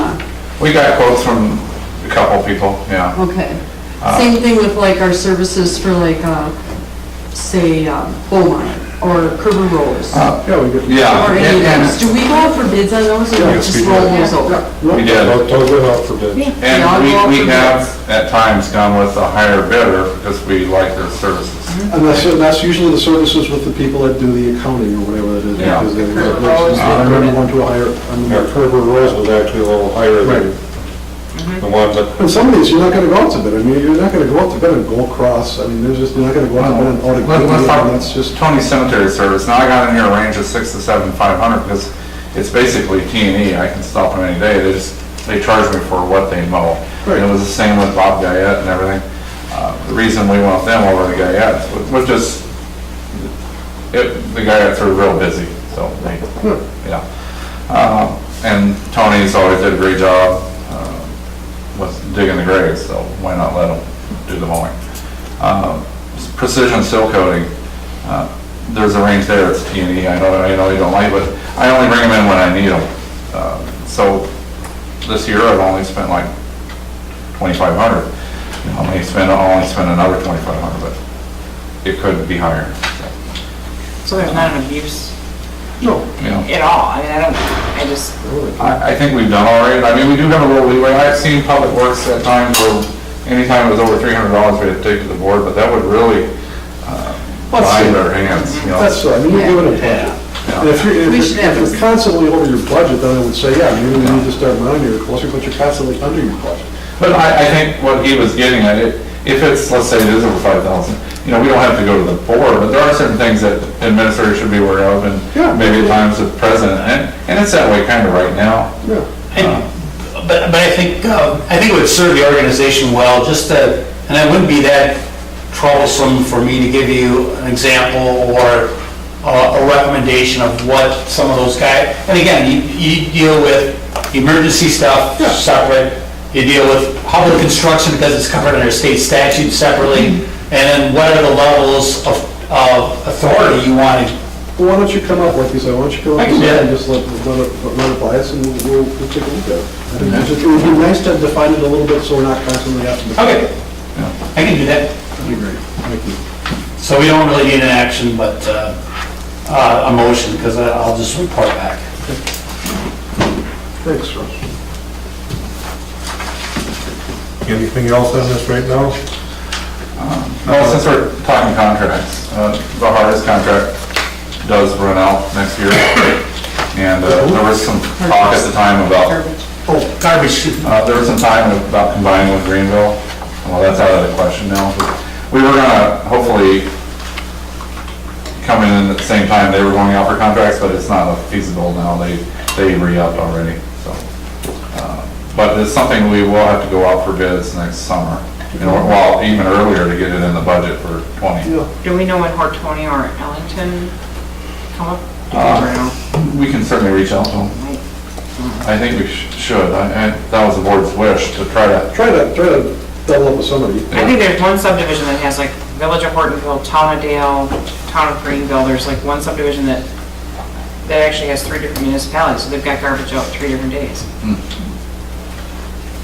S12: We got quotes from a couple people, yeah.
S6: okay. Same thing with like our services for like, say, Beaumont or Kerber Rose?
S3: Yeah, we get.
S12: Yeah.
S6: Or any of
S12: and-
S6: those. Do we go out for bids on those or we
S2: Yes,
S6: just
S2: we
S6: roll
S2: do.
S6: those over?
S12: We did.
S2: Those are out for bid.
S12: And
S6: all go out
S12: we
S6: for
S12: have at times gone with a higher bidder because we like their services.
S3: And that's usually the services with the people that do the accounting or whatever that is.
S12: Yeah.
S3: Because I remember going to a higher,
S2: Yeah, Kerber Rose was actually a little higher than the one that,
S3: and some of these, you're not gonna go out to bid. I mean, you're not gonna go out to bid and go across. I mean, there's just, you're not gonna go out to bid and audit.
S12: Let's talk
S3: That's just,
S12: Tony's cemetery service. Now I got in here a range of 6 to 7, 500 because it's basically T&E. I can stop them any day. They charge me for what they mow.
S3: Right.
S12: And it was the same with Bob Guyette and everything. The reason we went with them over the Guyettes was just, the Guyettes are real busy, so they, yeah. And Tony's always did a great job with digging the graves, so why not let them do the mowing? Precision seal coating, there's a range there, it's T&E, I know you don't like it, but I only bring them in when I need them. So this year I've only spent like $2,500. I may only spend another $2,500, but it could be higher.
S9: So there's not an abuse
S3: no.
S12: Yeah.
S9: at all? I mean,
S12: I think we've done all right. I mean, we do have a little leeway. I've seen Public Works at times where anytime it was over $300, we had to take to the board, but that would really bind our hands, you know.
S3: That's, I mean, you're given a budget. And if you're constantly over your budget, then I would say, yeah, maybe we need to start monitoring it closer, but you're constantly under your budget.
S12: But I think what he was getting at, if it's, let's say it is over 5,000, you know, we don't have to go to the board, but there are certain things that administrators should be aware of, and maybe at times the president, and it's that way kind of right now.
S3: Yeah.
S8: But I think it would serve the organization well, just to, and it wouldn't be that troublesome for me to give you an example or a recommendation of what some of those guys, and again, you deal with emergency stuff separate, you deal with public construction because it's covered under state statute separately, and then what are the levels of authority you want to.
S3: Well, why don't you come up, like you said, why don't you come up
S8: I can do
S3: and
S8: that.
S3: just run it by us, and we'll take a look at it. I think it would be nice to define it a little bit, so we're not constantly having to.
S8: Okay, I can do that.
S3: That'd be great, thank you.
S8: So we don't really need an action, but a motion, because I'll just report back.
S3: Thanks, Russ.
S2: anything else on this right now?
S12: Well, since we're talking contracts, the hardest contract does run out next year. And there was some talk at the time about,
S8: Oh, garbage.
S12: there was some time about combining with Greenville. Well, that's out of the question now. We were gonna hopefully come in at the same time they were going out for contracts, but it's not feasible now. They re-upped already, so. But it's something we will have to go out for bids next summer. You know, well, even earlier to get it in the budget for 20.
S9: do we know when Hortonville or Ellington come up?
S12: We can certainly reach out to them. I think we should. That was the board's wish to try to.
S3: Try to double up with somebody.
S9: I think there's one subdivision that has like Village of Hortonville, Town of Dale, Town of Greenville, there's like one subdivision that actually has 3 different municipalities, so they've got garbage out 3 different days.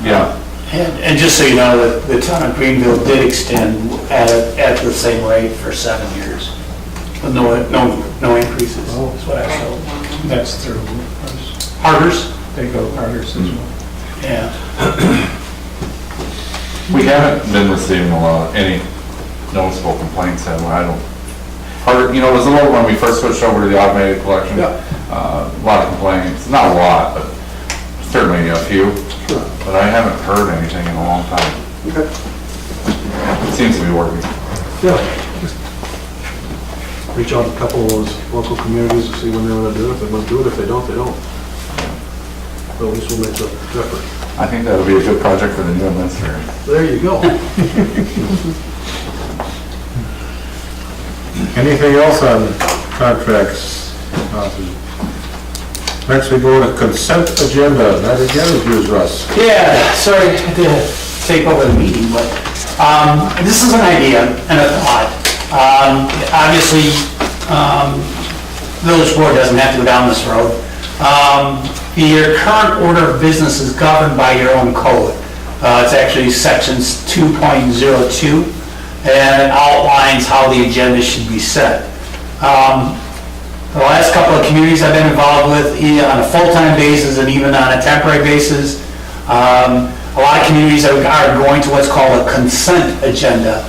S12: Yeah.
S8: And just so you know, the town of Greenville did extend at the same rate for 7 years. With no increases, is what I saw.
S4: That's through
S8: Harbors?
S4: They go Harders as well.
S8: Yeah.
S12: We haven't been receiving any noticeable complaints, have we? I don't. You know, it was a little when we first switched over to the automated collection.
S3: Yeah.
S12: A lot of complaints, not a lot, but certainly a few.
S3: Sure.
S12: But I haven't heard anything in a long time.
S3: Okay.
S12: It seems to be working.
S3: Yeah. Reach out to a couple of those local communities to see when they want to do it. If they want to do it, if they don't, they don't. But at least we'll make the effort.
S12: I think that'll be a good project for the new administrator.
S3: There you go.
S2: Anything else on contracts. Next, we go to consent agenda. That again is yours, Russ.
S8: Yeah, sorry to take over the meeting, but this is an idea and a thought. Obviously, village board doesn't have to go down this road. Your current order of business is governed by your own code. It's actually sections 2.02, and it outlines how the agenda should be set. The last couple of communities I've been involved with, on a full-time basis and even on a temporary basis, a lot of communities are going to what's called a consent agenda.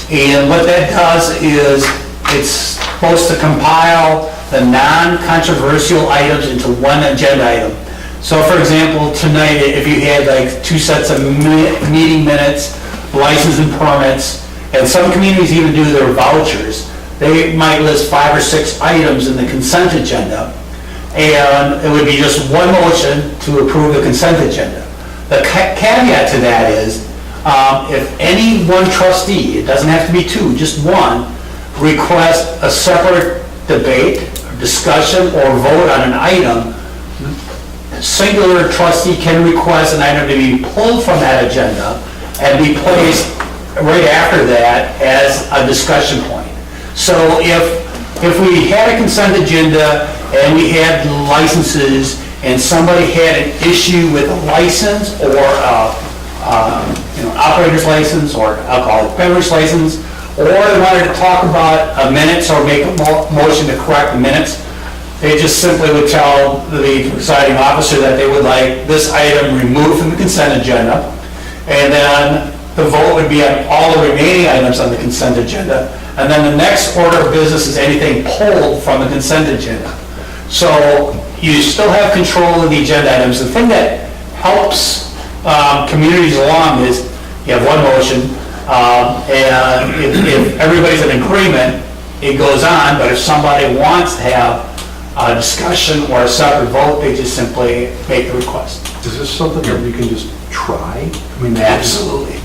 S8: And what that does is it's supposed to compile the non-controversial items into one agenda item. So for example, tonight, if you had like 2 sets of meeting minutes, license and permits, and some communities even do their vouchers, they might list 5 or 6 items in the consent agenda, and it would be just one motion to approve the consent agenda. The caveat to that is, if any one trustee, it doesn't have to be 2, just one, requests a separate debate, discussion, or vote on an item, singular trustee can request an item to be pulled from that agenda and be placed right after that as a discussion point. So if we had a consent agenda and we had licenses and somebody had an issue with a license or operator's license or alcoholic beverage license, or they wanted to talk about minutes or make a motion to correct the minutes, they just simply would tell the presiding officer that they would like this item removed from the consent agenda, and then the vote would be on all the remaining items on the consent agenda, and then the next order of business is anything pulled from the consent agenda. So you still have control of the agenda items. The thing that helps communities along is you have one motion, and if everybody's in agreement, it goes on, but if somebody wants to have a discussion or a separate vote, they just simply make the request.
S3: Is this something that we can just try? I mean,
S8: Absolutely.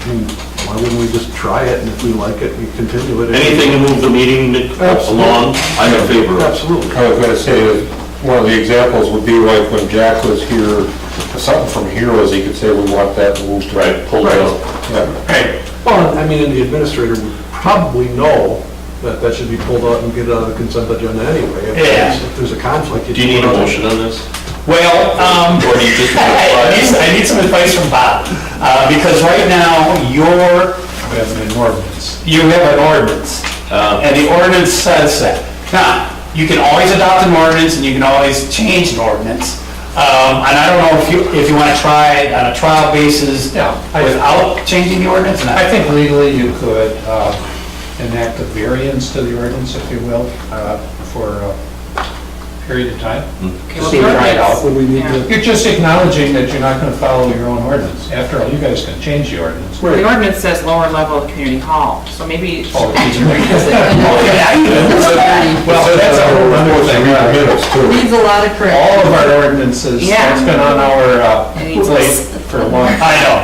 S3: Why wouldn't we just try it, and if we like it, we continue it?
S10: Anything to move the meeting along, I'm in favor of.
S3: Absolutely.
S2: I was gonna say, one of the examples would be like when Jack was here, something from Heroes, he could say, we want that moved.
S10: Right, pulled out.
S2: Yeah.
S8: Right.
S3: Well, I mean, and the administrator would probably know that that should be pulled out and get it out of the consent agenda anyway.
S8: Yeah.
S3: If there's a conflict.
S10: Do you need a motion on this?
S8: Well,
S10: Or do you just want to
S8: I
S10: try it?
S8: need some advice from Bob, because right now,
S4: We have an ordinance.
S8: you have an ordinance, and the ordinance says that. Now, you can always adopt an ordinance, and you can always change an ordinance, and I don't know if you want to try it on a trial basis
S4: Yeah.
S8: without changing the ordinance, or not.
S4: I think legally you could enact a variance to the ordinance, if you will, for a period of time.
S8: See, try it out.
S3: Would we need to?
S4: You're just acknowledging that you're not going to follow your own ordinance. After all, you guys can change the ordinance.
S9: The ordinance says lower level of community hall, so maybe.
S4: Oh,
S8: Well,
S4: that's a whole other thing.
S2: Minutes too.
S6: Needs a lot of
S4: All
S6: correction.
S4: of our ordinances,
S9: Yeah.
S4: that's been on our
S9: needs-
S4: plate for a long time.
S8: I know.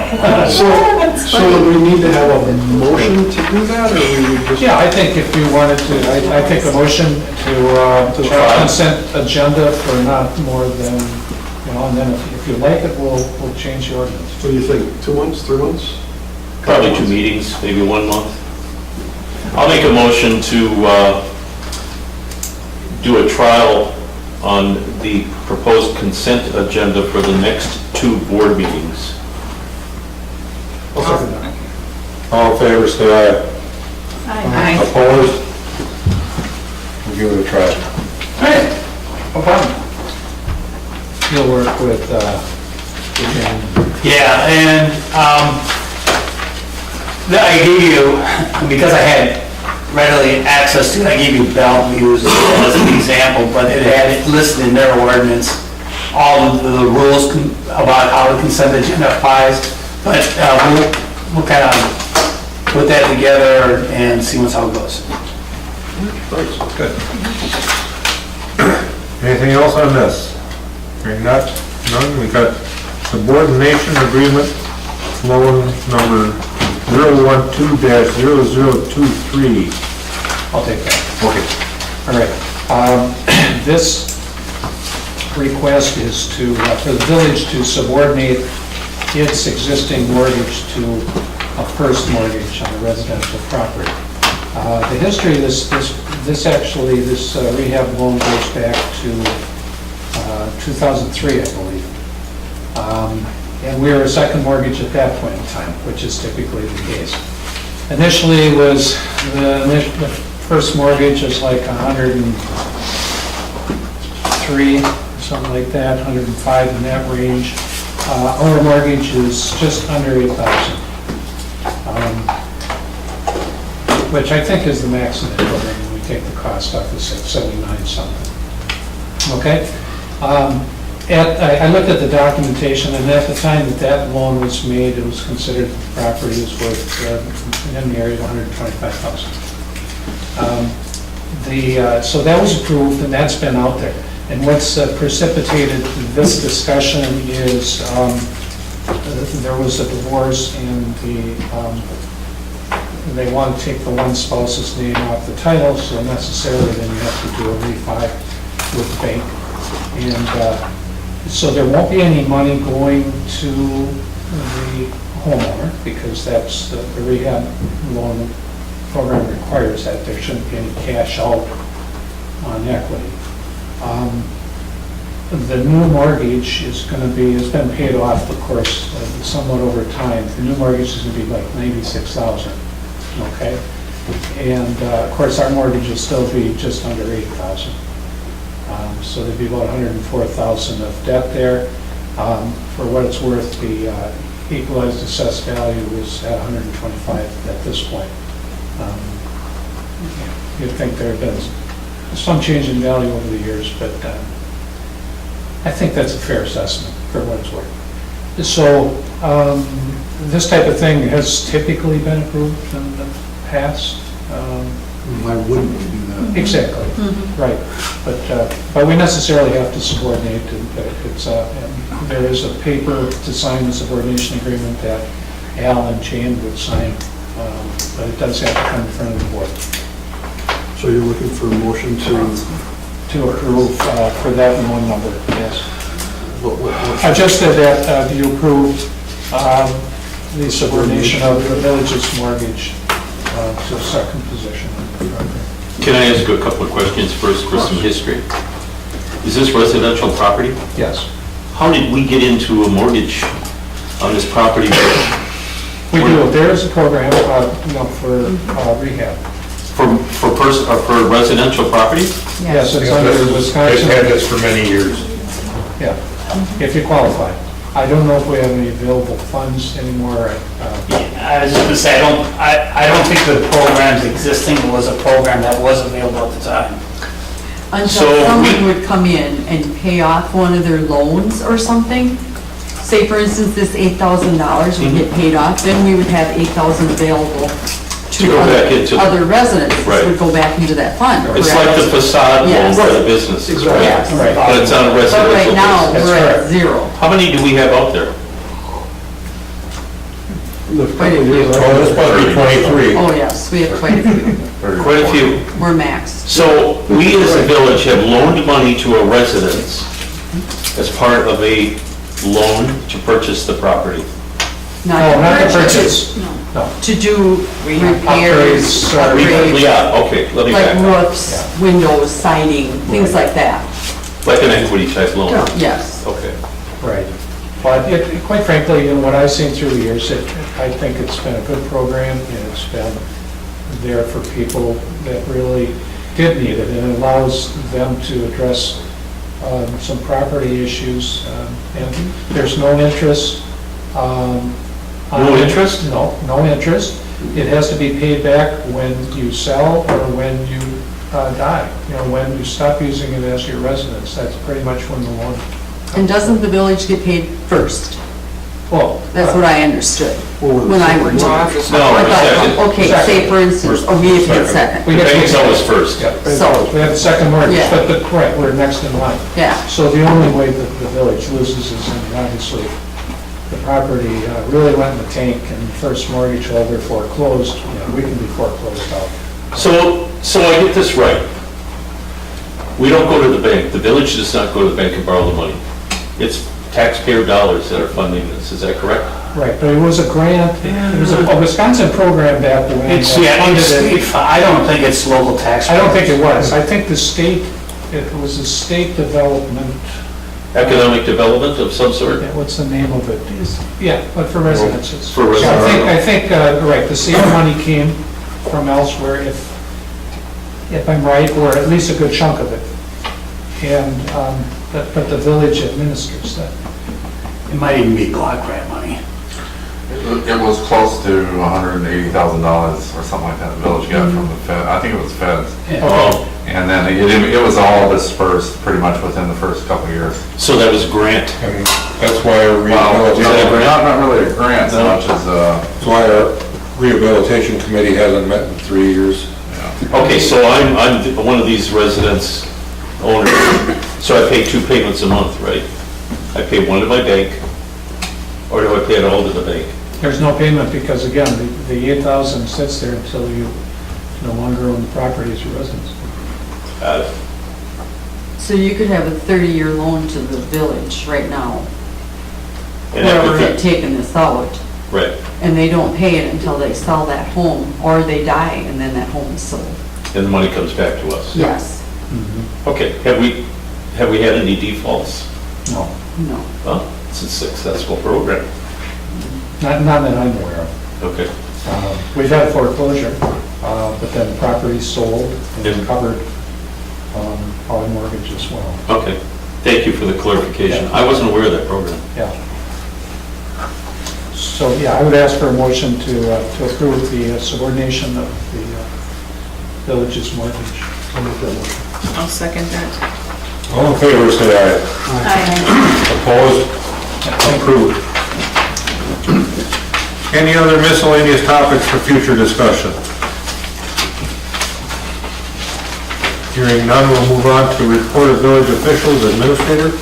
S3: So do we need to have a motion to do that, or we would just?
S4: Yeah, I think if you wanted to, I think a motion to have a consent agenda for not more than, and then if you like it, we'll change the ordinance.
S3: What do you think, 2 months, 3 months?
S10: Probably 2 meetings, maybe 1 month. I'll make a motion to do a trial on the proposed consent agenda for the next 2 board meetings.
S3: I'll second that.
S2: All in favor, say aye.
S9: Aye.
S2: Opposed? We'll give it a try.
S8: All right, no problem.
S4: You'll work with,
S8: Yeah, and I gave you, because I had readily access to it, I gave you Bellevue as an example, but it had it listed in their ordinance, all of the rules about how the consent agenda applies, but we'll kind of put that together and see how it goes.
S3: Thanks.
S2: Good. Anything else on this? Hearing none, we got subordination agreement, loan number 012-0023.
S4: I'll take that.
S2: Okay.
S4: All right. This request is to, for the village to subordinate its existing mortgage to a first mortgage on a residential property. The history of this rehab loan goes back to 2003, I believe. And we were a second mortgage at that point in time, which is typically the case. Initially was, the first mortgage is like 103, something like that, 105 in that range. Our mortgage is just under 8,000, which I think is the maximum program when we take the cost off of 679 something. Okay? I looked at the documentation, and at the time that loan was made, it was considered the property was worth in the area of 125,000. So that was approved, and that's been out there. And what's precipitated this discussion is there was a divorce, and they want to take the one spouse's name off the title, so necessarily then you have to do a refi with the bank. And so there won't be any money going to the homeowner, because that's the rehab loan program requires that. There shouldn't be any cash out on equity. The new mortgage is going to be, has been paid off, of course, somewhat over time. The new mortgage is going to be like $96,000, okay? And of course, our mortgage will still be just under $8,000. So there'd be about $104,000 of debt there. For what it's worth, the equalized assessed value is at $125 at this point. You'd think there have been some change in value over the years, but I think that's a fair assessment for what it's worth. So this type of thing has typically been approved in the past.
S3: Why wouldn't we do that?
S4: Exactly, right. But we necessarily have to subordinate. There is a paper to sign the subordination agreement that Al and Jane would sign, but it does have to come in front of the board.
S3: So you're looking for a motion
S4: To approve for that loan number, yes. I just said that you approve the subordination of the village's mortgage to a second position.
S10: Can I ask you a couple of questions first for some history? Is this residential property?
S4: Yes.
S10: How did we get into a mortgage on this property?
S4: We do. There is a program, for rehab.
S10: For residential property?
S4: Yes, it's under
S2: They've
S4: Wisconsin.
S2: had this for many years.
S4: Yeah, if you qualify. I don't know if we have any available funds anymore.
S8: I was just gonna say, I don't think the program's existing was a program that was available at the time.
S6: Until someone would come in and pay off one of their loans or something. Say, for instance, this $8,000 would get paid off, then we would have $8,000 available
S10: To go back into
S6: other residents.
S10: Right.
S6: Would go back into that fund.
S10: It's like the facade loan
S6: Yes.
S10: for the businesses, right?
S6: Yes.
S10: But it's on a
S6: But
S10: residential
S6: right now,
S10: basis.
S6: we're at zero.
S10: How many do we have out there?
S6: Quite a few.
S2: Oh, this must be 23.
S6: Oh, yes, we have quite a few.
S10: Quite a few.
S6: We're maxed.
S10: So we as a village have loaned money to a residence as part of a loan to purchase the property.
S4: No, not the purchase. No.
S6: To do repairs,
S4: Upgrades,
S6: upgrades,
S10: Yeah, okay, let me
S6: like
S10: back up.
S6: roofs, windows, siding, things like that.
S10: Like an equity type loan?
S6: Yes.
S10: Okay.
S4: Right. But quite frankly, what I've seen through the years, I think it's been a good program, and it's been there for people that really did need it, and it allows them to address some property issues, and there's no interest.
S10: No interest?
S4: No, no interest. It has to be paid back when you sell or when you die. When you stop using it as your residence, that's pretty much when the loan.
S6: And doesn't the village get paid first?
S4: Well,
S6: That's what I understood when I worked.
S10: No,
S6: I thought, okay, say for instance, we get paid second.
S4: we
S10: The
S4: get
S10: bank
S4: paid
S10: is always first.
S4: Yeah,
S6: So-
S4: we have the second mortgage,
S6: Yeah.
S4: but correct, we're next in line.
S6: Yeah,
S4: So the only way that the village loses is, obviously, the property really went in the tank, and the first mortgage holder foreclosed, we can be foreclosed out.
S10: So I get this right. We don't go to the bank. The village does not go to the bank and borrow the money. It's taxpayer dollars that are funding this. Is that correct?
S4: Right, but it was a grant, it was a Wisconsin program back when.
S8: It's,
S4: that
S8: yeah,
S4: funded
S8: it's
S4: it.
S8: I don't think it's local tax.
S4: I don't think it was. I think the state, it was a state development,
S10: Economic development of some sort?
S4: yeah, what's the name of it? Yeah, but for residences.
S10: For
S4: So
S10: residents.
S4: I think, right, the state money came from elsewhere, if I'm right, or at least a good chunk of it. And, but the village administers that.
S8: It might even be block grant money.
S12: It was close to $180,000 or something like that the village got from the Fed. I think it was feds.
S10: Oh,
S12: And then it was all dispersed pretty much within the first couple of years.
S10: so that was a grant.
S2: And that's why our
S12: Well,
S2: rehabilitation,
S12: not really a grant so much as
S2: that's why our rehabilitation committee hasn't met in 3 years.
S10: Okay, so I'm one of these residents owners, so I pay 2 payments a month, right? I pay one to my bank, or do I pay it all to the bank?
S4: There's no payment because, again, the 8,000 sits there until you no longer own the property as your residence.
S6: So you could have a 30-year loan to the village right now,
S10: And that
S6: whoever
S10: would
S6: had
S10: be-
S6: taken this out,
S10: Right,
S6: and they don't pay it until they sell that home, or they die, and then that home is sold.
S10: and the money comes back to us.
S6: Yes.
S10: Okay, have we had any defaults?
S4: No,
S6: No.
S10: Well, it's a successful program.
S4: not that I'm aware of.
S10: Okay.
S4: We've had foreclosure, but then the property's sold and covered our mortgage as well.
S10: Okay, thank you for the clarification. I wasn't aware of that program.
S4: Yeah. So, yeah, I would ask for a motion to approve the subordination of the village's mortgage.
S3: I'll make that motion.
S9: I'll second that.
S2: All in favor, say aye. Opposed? Approved. Any other miscellaneous topics for future discussion? Hearing none, we'll move on to report of village officials, administrator.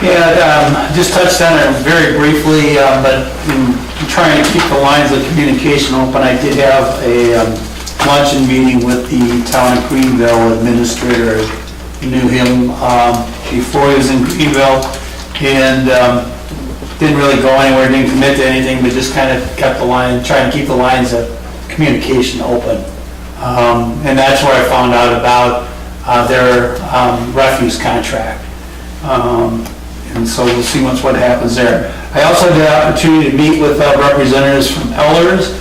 S8: Yeah, just touched on it very briefly, but in trying to keep the lines of communication open, I did have a luncheon meeting with the town of Greenville administrator. I knew him before he was in Greenville, and didn't really go anywhere, didn't commit to anything, but just kind of kept the line, trying to keep the lines of communication open. And that's where I found out about their refuse contract. And so we'll see what happens there. I also had the opportunity to meet with representatives from Elders.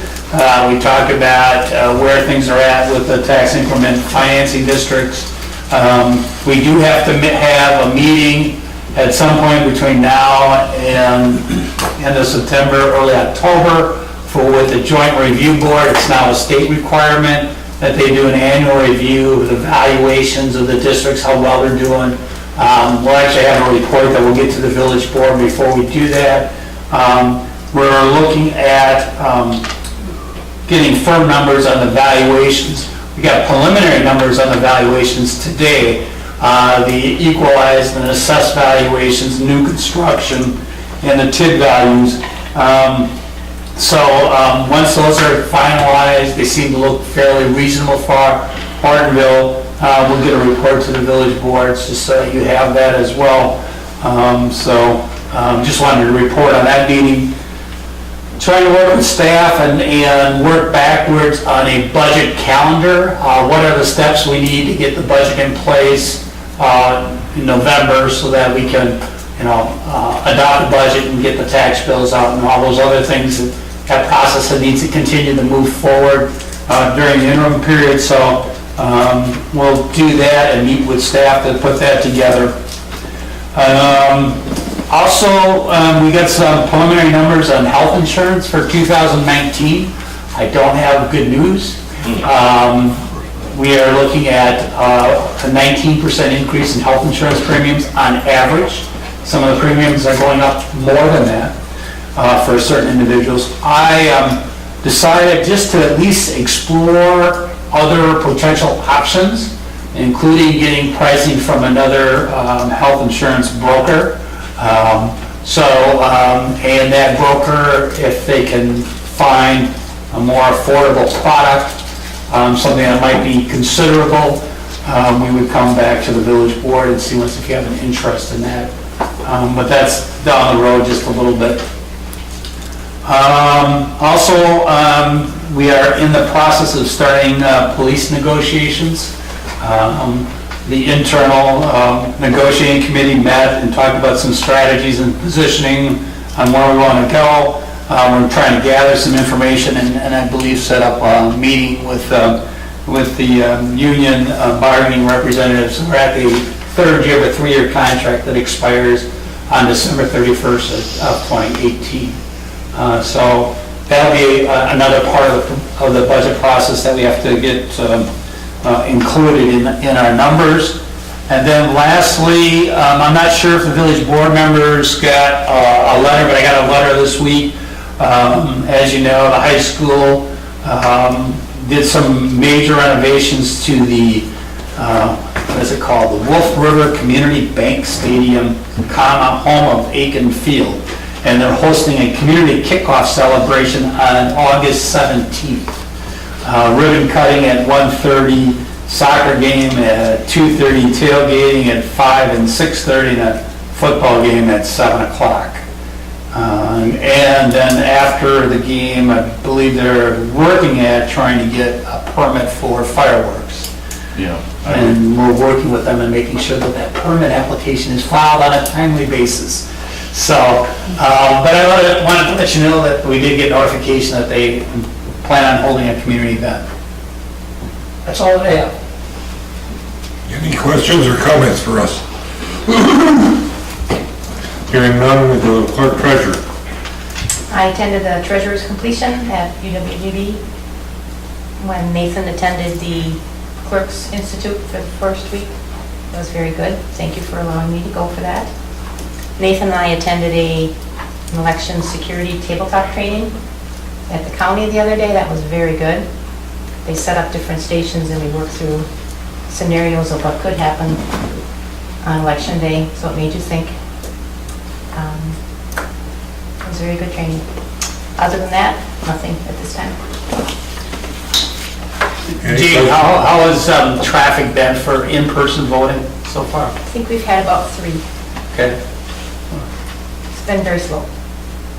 S8: We talked about where things are at with the tax increment financing districts. We do have to have a meeting at some point between now and end of September, early October, with the Joint Review Board. It's now a state requirement that they do an annual review of the valuations of the districts, how well they're doing. We'll actually have a report that we'll get to the village board before we do that. We're looking at getting firm numbers on the valuations. We got preliminary numbers on the valuations today, the equalized and assessed valuations, new construction, and the TID values. Once those are finalized, they seem to look fairly reasonable for Hortonville. We'll get a report to the village boards just so that you have that as well. Just wanted to report on that meeting. Trying to work with staff and work backwards on a budget calendar. What are the steps we need to get the budget in place in November so that we can, adopt the budget and get the tax bills out and all those other things. That process that needs to continue to move forward during the interim period. So we'll do that and meet with staff to put that together. Also, we got some preliminary numbers on health insurance for 2019. I don't have good news. We are looking at a 19% increase in health insurance premiums on average. Some of the premiums are going up more than that for certain individuals. I decided just to at least explore other potential options, including getting pricing from another health insurance broker. And that broker, if they can find a more affordable product, something that might be considerable, we would come back to the village board and see if you have an interest in that. But that's down the road just a little bit. Also, we are in the process of starting police negotiations. The internal negotiating committee met and talked about some strategies and positioning on where we want to go. We're trying to gather some information and I believe set up a meeting with the union bargaining representatives. We're at the third year of a 3-year contract that expires on December 31st of 2018. So that'll be another part of the budget process that we have to get included in our numbers. And then lastly, I'm not sure if the village board members got a letter, but I got a letter this week. As you know, the high school did some major renovations to the, what is it called? The Wolf River Community Bank Stadium, home of Aiken Field. And they're hosting a community kickoff celebration on August 17th. Ribbon cutting at 1:30, soccer game at 2:30, tailgating at 5 and 6:30, and a football game at 7 o'clock. And then after the game, I believe they're working at trying to get a permit for fireworks.
S12: Yeah.
S8: And we're working with them and making sure that that permit application is filed on a timely basis. So, but I wanted to let you know that we did get notification that they plan on holding a community event. That's all that I have.
S2: Any questions or comments for us? Hearing none, we go to clerk treasurer.
S5: I attended the treasurer's completion at UWGB when Nathan attended the Clerks Institute for the first week. It was very good. Thank you for allowing me to go for that. Nathan and I attended an election security tabletop training at the county the other day. That was very good. They set up different stations and we worked through scenarios of what could happen on election day, so it made you think. It was very good training. Other than that, nothing at this time.
S8: Gene, how has traffic been for in-person voting so far?
S5: I think we've had about 3.
S8: Okay.
S5: It's been very slow.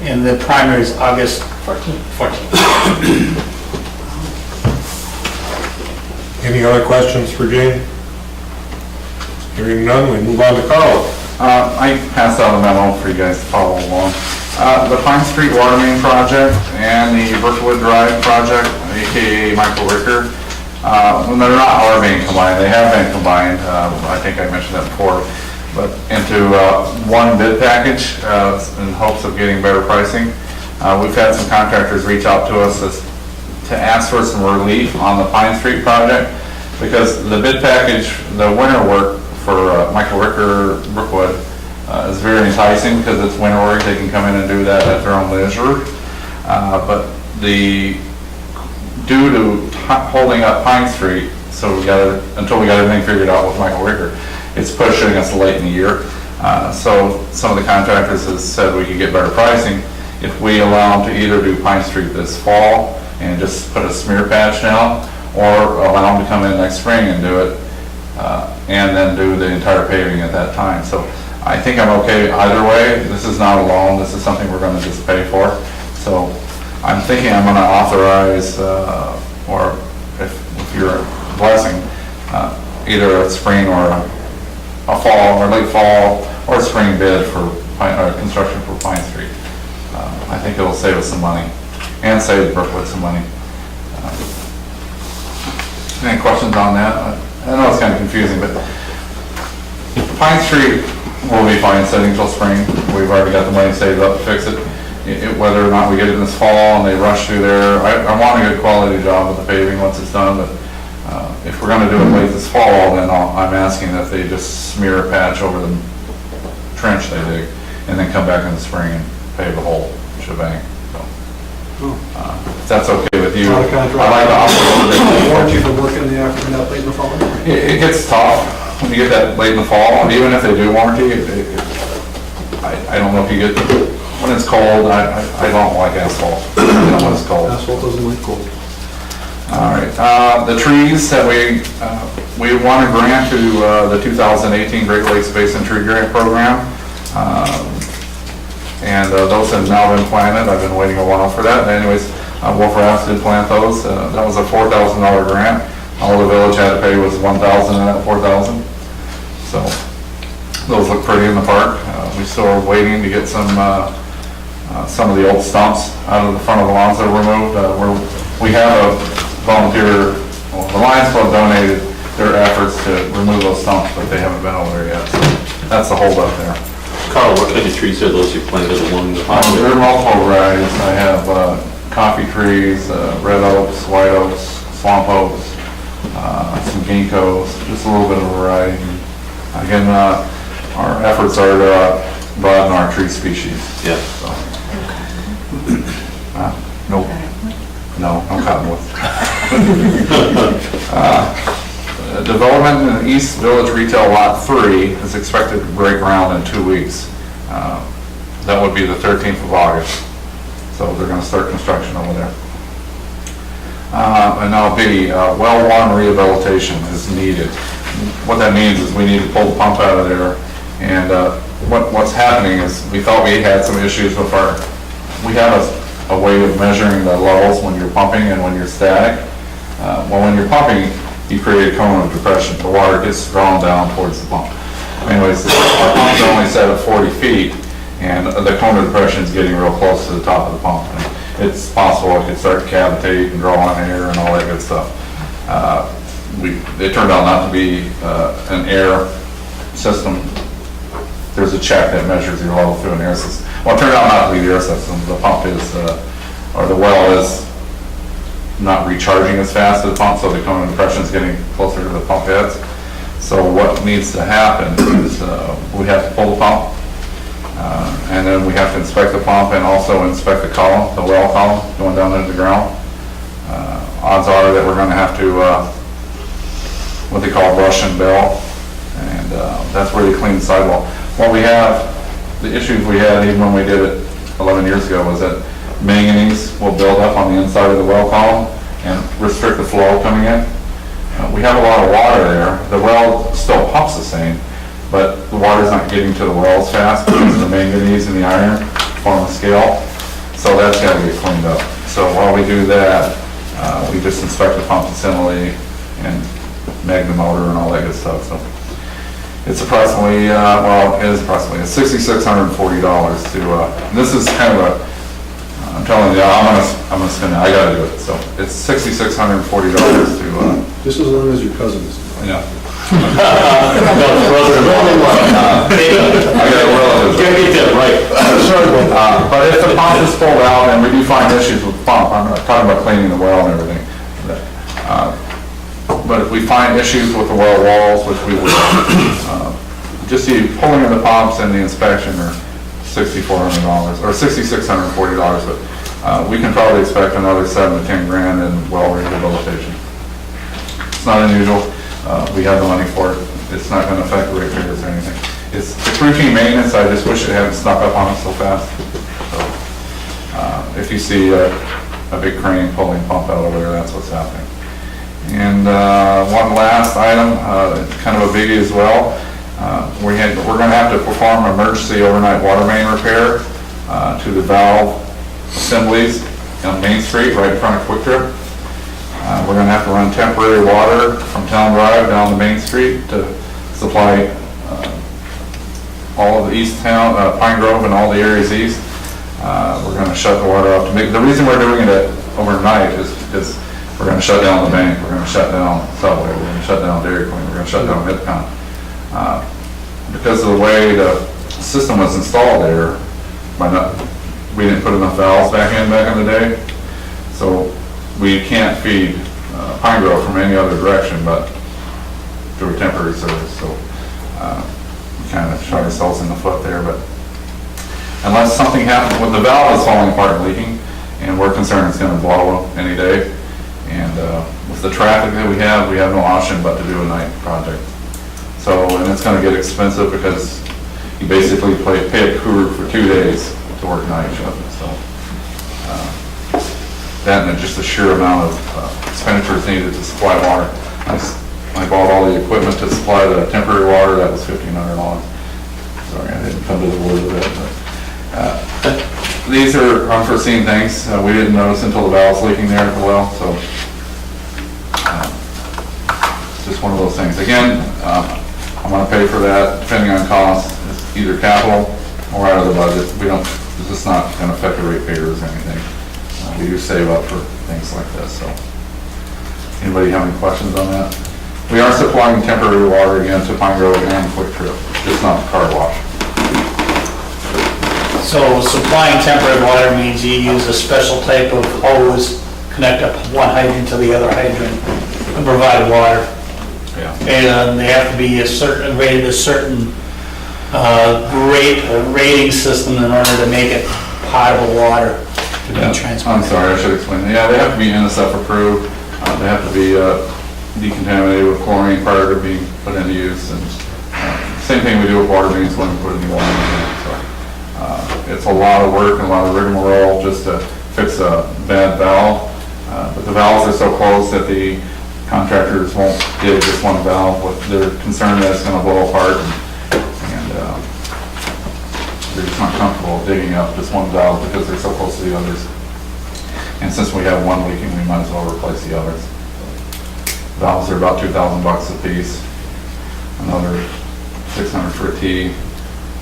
S8: And the primary is August
S5: 14th.
S8: 14th.
S2: Any other questions for Jane? Hearing none, we move on to Carl.
S12: I passed out a memo for you guys to follow along. The Pine Street Water Main Project and the Brookwood Drive Project, AKA Michael Ricker, when they're not our being combined, they have been combined, I think I mentioned that before, but into one bid package in hopes of getting better pricing. We've had some contractors reach out to us to ask for some relief on the Pine Street project because the bid package, the winter work for Michael Ricker Brookwood is very enticing because it's winter work. They can come in and do that at their own leisure. But due to holding up Pine Street, so until we got everything figured out with Michael Ricker, it's pushing us late in the year. So some of the contractors have said we could get better pricing if we allow them to either do Pine Street this fall and just put a smear patch down, or allow them to come in next spring and do it, and then do the entire paving at that time. So I think I'm okay either way. This is not a loan, this is something we're gonna just pay for. So I'm thinking I'm gonna authorize, or if you're blessing, either a spring or a fall, or late fall, or a spring bid for construction for Pine Street. I think it'll save us some money, and save Brookwood some money. Any questions on that? I know it's kind of confusing, but Pine Street will be fine sitting till spring. We've already got the money saved up to fix it. Whether or not we get it this fall and they rush through there, I want a good quality job with the paving once it's done, but if we're gonna do it late this fall, then I'm asking that they just smear a patch over the trench they dig, and then come back in the spring and pave the whole shebang. So, if that's okay with you.
S3: Not a contract.
S12: I like to offer
S3: Warrant you for working in the afternoon, that late in the fall?
S12: it gets tough when you get that late in the fall, even if they do warranty, I don't know if you get, when it's cold, I don't like asphalt, when it's cold.
S3: Asphalt doesn't like cold.
S12: All right, the trees that we We won a grant to the 2018 Great Lakes Basin Tree Grant Program. And those have now been planted. I've been waiting a while for that. Anyways, Wolf Rafts did plant those. That was a $4,000 grant. All the village had to pay was $1,000 of that $4,000. So those look pretty in the park. We still are waiting to get some of the old stumps out of the front of the lawns that were removed. We have a volunteer, well, the Lions Club donated their efforts to remove those stumps, but they haven't been over there yet. So that's the holdup there.
S10: Carl, what kind of trees are those you planted along the
S12: There are
S10: highway?
S12: multiple varieties. I have coffee trees, red oaks, white oaks, swamp oaks, some ginkgos, just a little bit of variety. Again, our efforts are to broaden our tree species.
S10: Yeah.
S12: So. Nope. No, I'm cottonwood. Development in the East Village Retail Lot 3 is expected to break ground in 2 weeks. That would be the 13th of August. So they're going to start construction over there. And now B, well one rehabilitation is needed. What that means is we need to pull the pump out of there. And what's happening is we thought we had some issues with we have a way of measuring the levels when you're pumping and when you're static. Well, when you're pumping, you create a cone of depression. The water gets drawn down towards the pump. Anyways, our pump's only set at 40 feet, and the cone of depression is getting real close to the top of the pump. And it's possible it could start to cavitate and draw on air and all that good stuff. It turned out not to be an air system. There's a check that measures your level through an air system. Well, it turned out not to be the air system. The pump is, or the well is not recharging as fast as the pump, so the cone of depression is getting closer to the pump heads. So what needs to happen is we have to pull the pump, and then we have to inspect the pump and also inspect the column, the well column going down into the ground. Odds are that we're going to have to, what they call brush and bell, and that's where you clean the sidewall. What we have, the issues we had even when we did it 11 years ago was that manganese will build up on the inside of the well column and restrict the flow coming in. We have a lot of water there. The well still pumps the same, but the water's not getting to the wells fast because of the manganese and the iron form a scale. So that's got to get cleaned up. So while we do that, we just inspect the pump assembly and mag the motor and all that good stuff. So it's approximately, it's $6,640 to, this is kind of I'm telling you, I'm gonna spend it, I gotta do it. So it's $6,640 to,
S3: Just as long as your cousin is.
S12: yeah.
S10: I
S12: got a relative.
S10: Get that right.
S12: But if the pump is pulled out and we do find issues with the pump, I'm not talking about cleaning the well and everything. But if we find issues with the well walls, which we will, just the pulling of the pumps and the inspection are $6,400 or $6,640, but we can probably expect another 7 to 10 grand in well rehabilitation. It's not unusual. We have the money for it. It's not going to affect the ratepayers or anything. It's routine maintenance. I just wish it hadn't snuck up on us so fast. So, if you see a big crane pulling pump out over there, that's what's happening. And one last item, kind of a biggie as well. We're going to have to perform emergency overnight water main repair to the valve assemblies on Main Street, right in front of Quick Trip. We're going to have to run temporary water from Town Drive down to Main Street to supply all of the East Town, Pine Grove and all the areas east. We're going to shut the water off. The reason we're doing it overnight is because we're going to shut down the bank, we're going to shut down Subway, we're going to shut down Dairy Queen, we're going to shut down Midcon. Because of the way the system was installed there, we didn't put enough valves back in the day, so we can't feed Pine Grove from any other direction but through a temporary service. So we kind of shot ourselves in the foot there, but unless something happens, when the valve is falling apart and leaking, and we're concerned it's going to blow any day, and with the traffic that we have no option but to do a night project. So, and it's going to get expensive because you basically pay a crew for 2 days to work night shift. So that and just the sheer amount of expenditures needed to supply water. I bought all the equipment to supply the temporary water, that was $1,500. Sorry, I didn't come to the word of it, but, these are unforeseen things. We didn't notice until the valve's leaking there at the well, so, it's just one of those things. Again, I'm gonna pay for that, depending on cost, it's either capital or out of the budget. This is not gonna affect the ratepayers or anything. We do save up for things like this, so. Anybody have any questions on that? We are supplying temporary water again to Pine Grove and Quick Trip, just not car wash.
S8: So supplying temporary water means you use a special type of hose, connect up one hydrant to the other hydrant, and provide water.
S12: Yeah.
S8: And they have to be rated a certain rating system in order to make it potable water to be
S12: Yeah,
S8: transported.
S12: I'm sorry, I should explain. Yeah, they have to be NSF approved. They have to be decontaminated with chlorine prior to being put into use. And same thing we do with water mains when we put a new one in. So it's a lot of work and a lot of rigmarole just to fix a bad valve. But the valves are so close that the contractors won't dig just one valve. They're concerned that it's going to blow apart, and they're just not comfortable digging up just one valve because they're so close to the others. And since we have one leaking, we might as well replace the others. Valves are about $2,000 a piece. Another $600 for a T.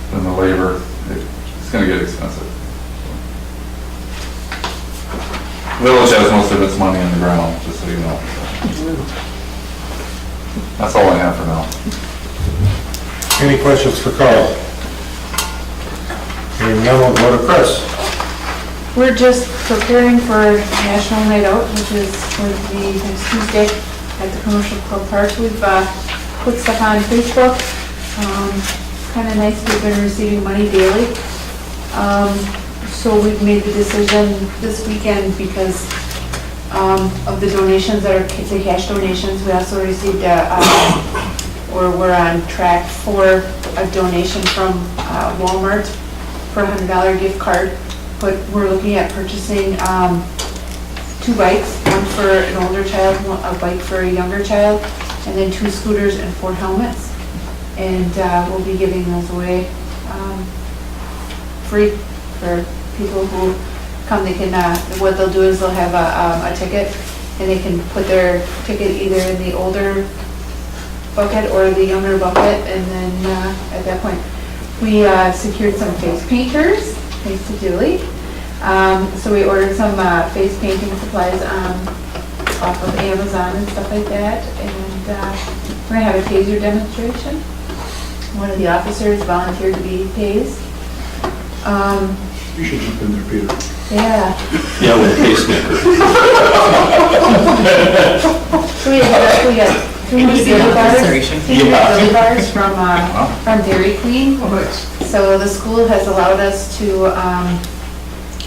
S12: Then the labor, it's going to get expensive. Village has most of its money in the ground, just so you know. That's all I have for now.
S2: Any questions for Carl? Hearing none, we'll go to Chris.
S13: We're just preparing for National Night Out, which is going to be next Tuesday at the Commercial Club Park. We've put stuff on Facebook. Kind of nice, we've been receiving money daily. So we've made the decision this weekend because of the donations that are the cash donations. We also received we're on track for a donation from Walmart for a $100 gift card. But we're looking at purchasing 2 bikes, one for an older child, a bike for a younger child, and then 2 scooters and 4 helmets. And we'll be giving those away free for people who come. They can, what they'll do is they'll have a ticket, and they can put their ticket either in the older bucket or the younger bucket, and then at that point, we secured some face painters. Thanks to Julie. So we ordered some face painting supplies off of Amazon and stuff like that. And we're going to have a taser demonstration. One of the officers volunteered to be tased.
S3: You should jump in there, Peter.
S13: Yeah.
S10: Yeah, with a pacemaker.
S13: So we got 300 bars from Dairy Queen. So the school has allowed us to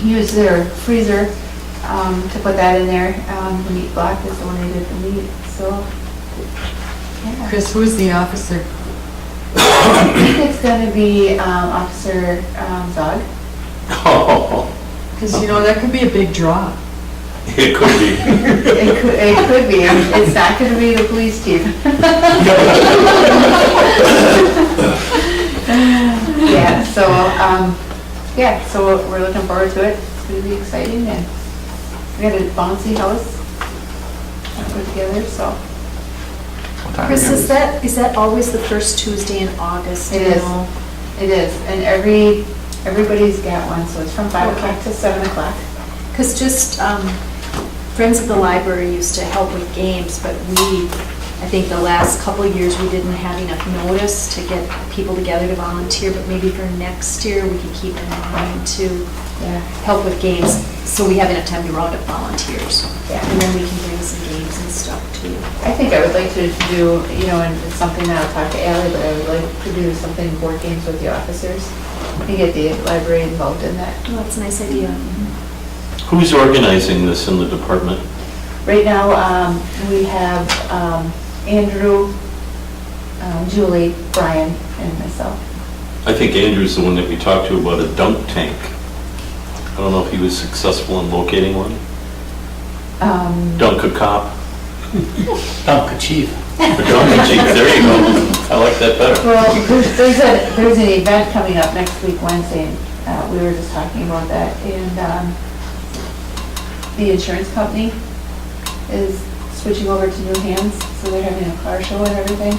S13: use their freezer to put that in there. The meat block is donated the meat, so. Yeah.
S6: Chris, who's the officer?
S13: I think it's gonna be Officer Zog.
S10: Oh,
S6: Because, that could be a big draw.
S10: it could be.
S13: It could be. It's not gonna be the police chief. Yeah, so we're looking forward to it. It's gonna be exciting, and we got a bouncy house put together, so.
S11: Chris, is that always the first Tuesday in August?
S13: It is. It is, and everybody's got one, so it's from 5 o'clock to 7 o'clock.
S11: Because just Friends of the Library used to help with games, but I think the last couple of years, we didn't have enough notice to get people together to volunteer, but maybe for next year, we can keep them in mind to help with games, so we have enough time to round up volunteers.
S13: Yeah.
S11: And then we can bring some games and stuff too.
S13: I think I would like to do, and it's something that I'll talk to Ally, but I would like to do something, board games with the officers, and get the library involved in that.
S11: Well, that's a nice idea.
S10: Who's organizing this in the department?
S13: Right now, we have Andrew, Julie, Brian, and myself.
S10: I think Andrew's the one that we talked to about a dunk tank. I don't know if he was successful in locating one. Dunk a cop.
S8: Dunkin' Chief.
S10: There you go. I like that better.
S13: Well, there's an event coming up next week, Wednesday, and we were just talking about that, and the insurance company is switching over to new hands, so they're having a car show and everything.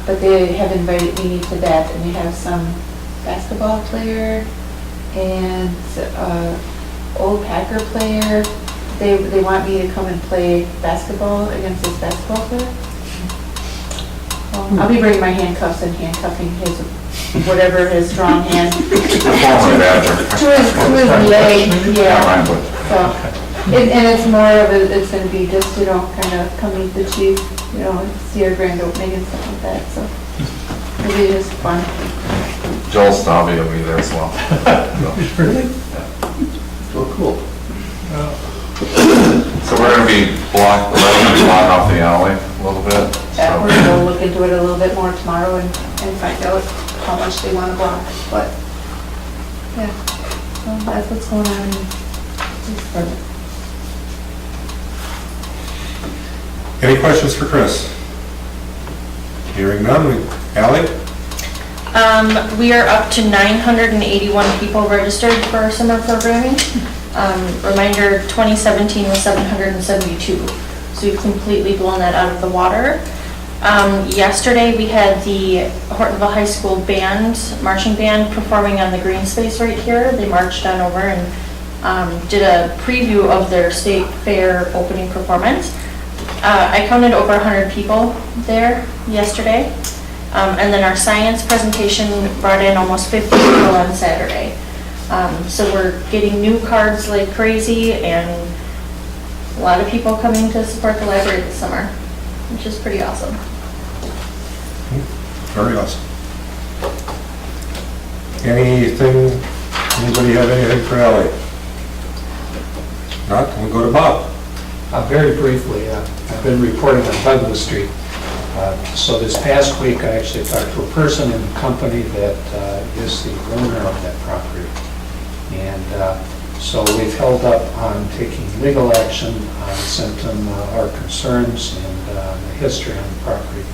S13: But they have invited me to that, and they have some basketball player and old Packer player. They want me to come and play basketball against this basketball player. I'll be bringing my handcuffs and handcuffing his, whatever his strong hand.
S12: Former Badger.
S13: To his leg,
S12: Yeah,
S13: yeah.
S12: mine would.
S13: So, and it's more of a, it's gonna be just, kind of come meet the chief, see our grand opening and stuff like that, so. It'll be just fun.
S12: Joel Stabby will be there as well.
S3: Really? Oh, cool.
S12: So we're gonna be block off the alley a little bit.
S13: Yeah, we're
S12: So
S13: gonna look into it a little bit more tomorrow and find out how much they wanna block, but, yeah. So that's what's going on in this project.
S2: Any questions for Chris? Hearing none, Ally?
S14: We are up to 981 people registered for our summer programming. Reminder, 2017 was 772, so we've completely blown that out of the water. Yesterday, we had the Hortonville High School band, marching band, performing on the green space right here. They marched on over and did a preview of their state fair opening performance. I counted over 100 people there yesterday. And then our science presentation brought in almost 50 people on Saturday. So we're getting new cards like crazy, and a lot of people coming to support the library this summer, which is pretty awesome.
S2: Very awesome. Anybody have anything for Ally? Not, we'll go to Bob.
S4: Very briefly, I've been reporting on Douglas Street. So this past week, I actually talked to a person in the company that is the owner of that property. And so we've held up on taking legal action, sent them our concerns and the history on the property.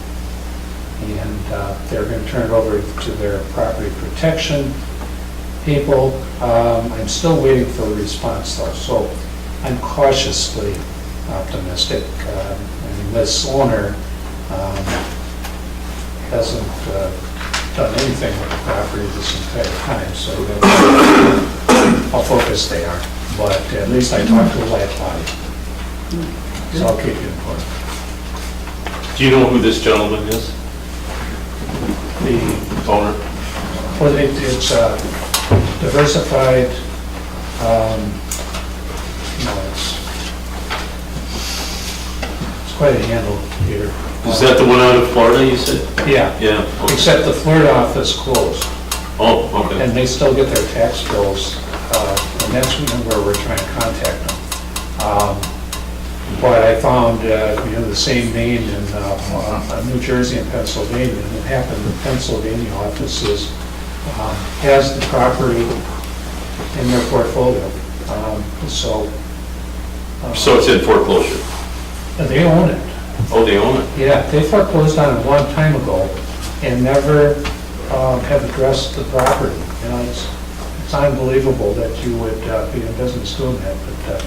S4: And they're going to turn it over to their property protection people. I'm still waiting for a response though, so I'm cautiously optimistic. This owner hasn't done anything with the property this entire time, so how focused they are. But at least I talked to a live body, so I'll keep you informed.
S10: Do you know who this gentleman is?
S4: The
S10: Owner?
S4: Well, it's diversified, it's quite a handle here.
S10: Is that the one out of Florida, you said?
S4: Yeah.
S10: Yeah. Okay.
S4: Except the Florida office closed,
S10: Oh, okay.
S4: and they still get their tax bills, and that's where we're trying to contact them. But I found, the same name in New Jersey and Pennsylvania, and it happened the Pennsylvania offices has the property in their portfolio. So
S10: So it's in foreclosure?
S4: they own it.
S10: Oh, they own it?
S4: Yeah, they foreclosed on it a long time ago and never have addressed the property. It's unbelievable that you would be in business doing that, but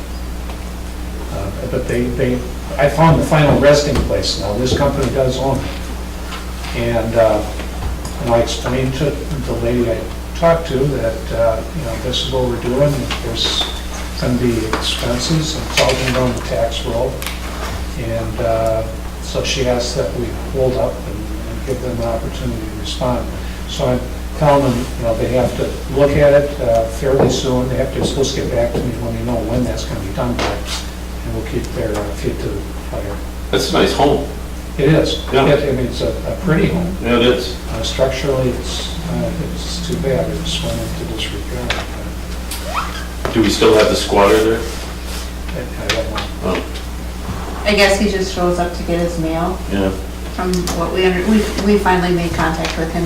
S4: I found the final resting place now. This company does own it. And I explained to the lady I talked to that, this is what we're doing. There's going to be expenses, and it's all going to go on the tax roll. And so she asked that we hold up and give them an opportunity to respond. So I'm telling them, they have to look at it fairly soon. They're supposed to get back to me when they know when that's going to be done by, and we'll keep their feet to the fire.
S10: That's a nice home.
S4: It is.
S10: Yeah.
S4: It's a pretty home.
S10: Yeah, it is.
S4: Structurally, it's too bad. It just went into disregard.
S10: Do we still have the squatter there?
S4: I don't know.
S10: Oh,
S13: I guess he just shows up to get his mail.
S10: yeah.
S13: From what we finally made contact with him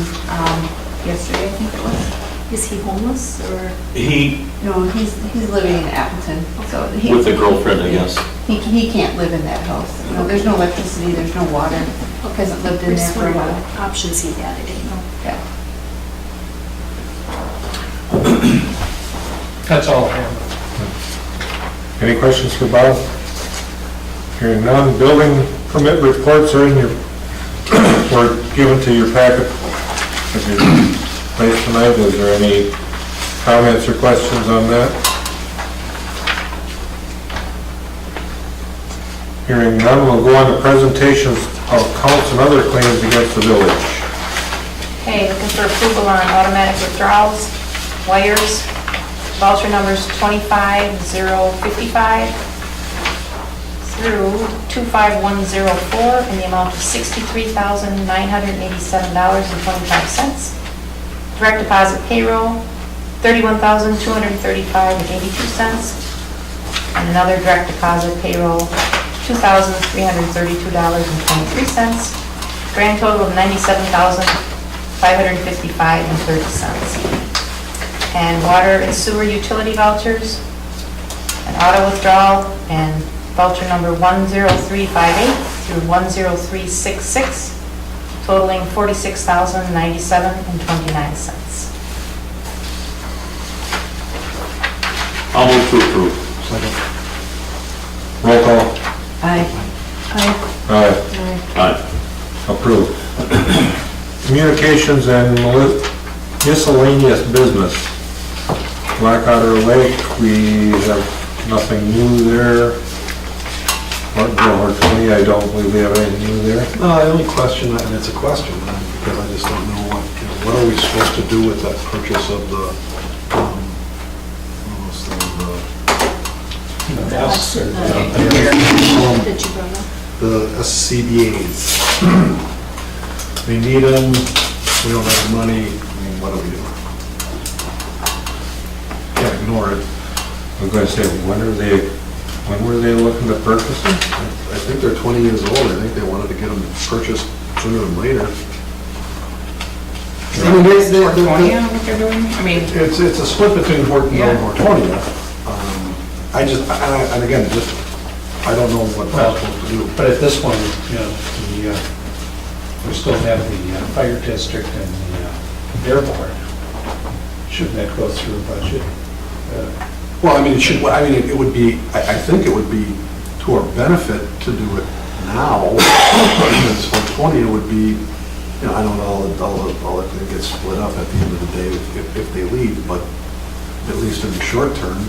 S13: yesterday, I think it was.
S11: Is he homeless or?
S10: He,
S13: No, he's living in Appleton, so he.
S10: with a girlfriend, I guess.
S13: He can't live in that house. You know, there's no electricity, there's no water. Hasn't lived
S11: I
S13: in there
S11: just
S13: for a
S11: wondered
S13: while.
S11: what options he had, I didn't know.
S13: Yeah.
S4: That's all I have.
S2: Any questions for Bob? Hearing none, building permit reports are in your, were given to your packet at your place tonight. Is there any comments or questions on that? Hearing none, we'll go on to presentations of counts and other claims against the village.
S5: Okay, looking for approval on automatic withdrawals, wires, voucher numbers 25055 through 25104 in the amount of $63,987.25. Direct deposit payroll, $31,235.82. And another direct deposit payroll, $2,332.23. Grand total of $97,555.30. And water and sewer utility vouchers, an auto withdrawal, and voucher number 10358 through 10366, totaling $46,097.29.
S10: I'll move to approve.
S2: Roll call.
S6: Aye.
S2: Aye.
S10: Aye.
S2: Approved. Communications and miscellaneous business. Blackwater Lake, we have nothing new there. Hortonville, I don't believe we have anything new there.
S3: No, the only question, and it's a question, because I just don't know what are we supposed to do with that purchase of the,
S11: That you brought up?
S3: the SCBA's. We need them, we don't have the money, I mean, what do we do? Can't ignore it.
S2: I'm going to say, when were they looking to purchase them?
S3: I think they're 20 years old, I think they wanted to get them purchased sooner than later. I mean,
S9: Hortonia, what they're doing? I mean,
S3: It's a split between Hortonville and
S9: Yeah.
S3: Hortonia. I just, and again, just, I don't know what we're supposed to do.
S4: But at this point, you know, we still have the fire district and the airport. Shouldn't that go through budget?
S3: Well, I mean, it would be, I think it would be to our benefit to do it now. Because Hortonia would be, you know, I don't know, all it gets split up at the end of the day if they leave, but at least in the short term,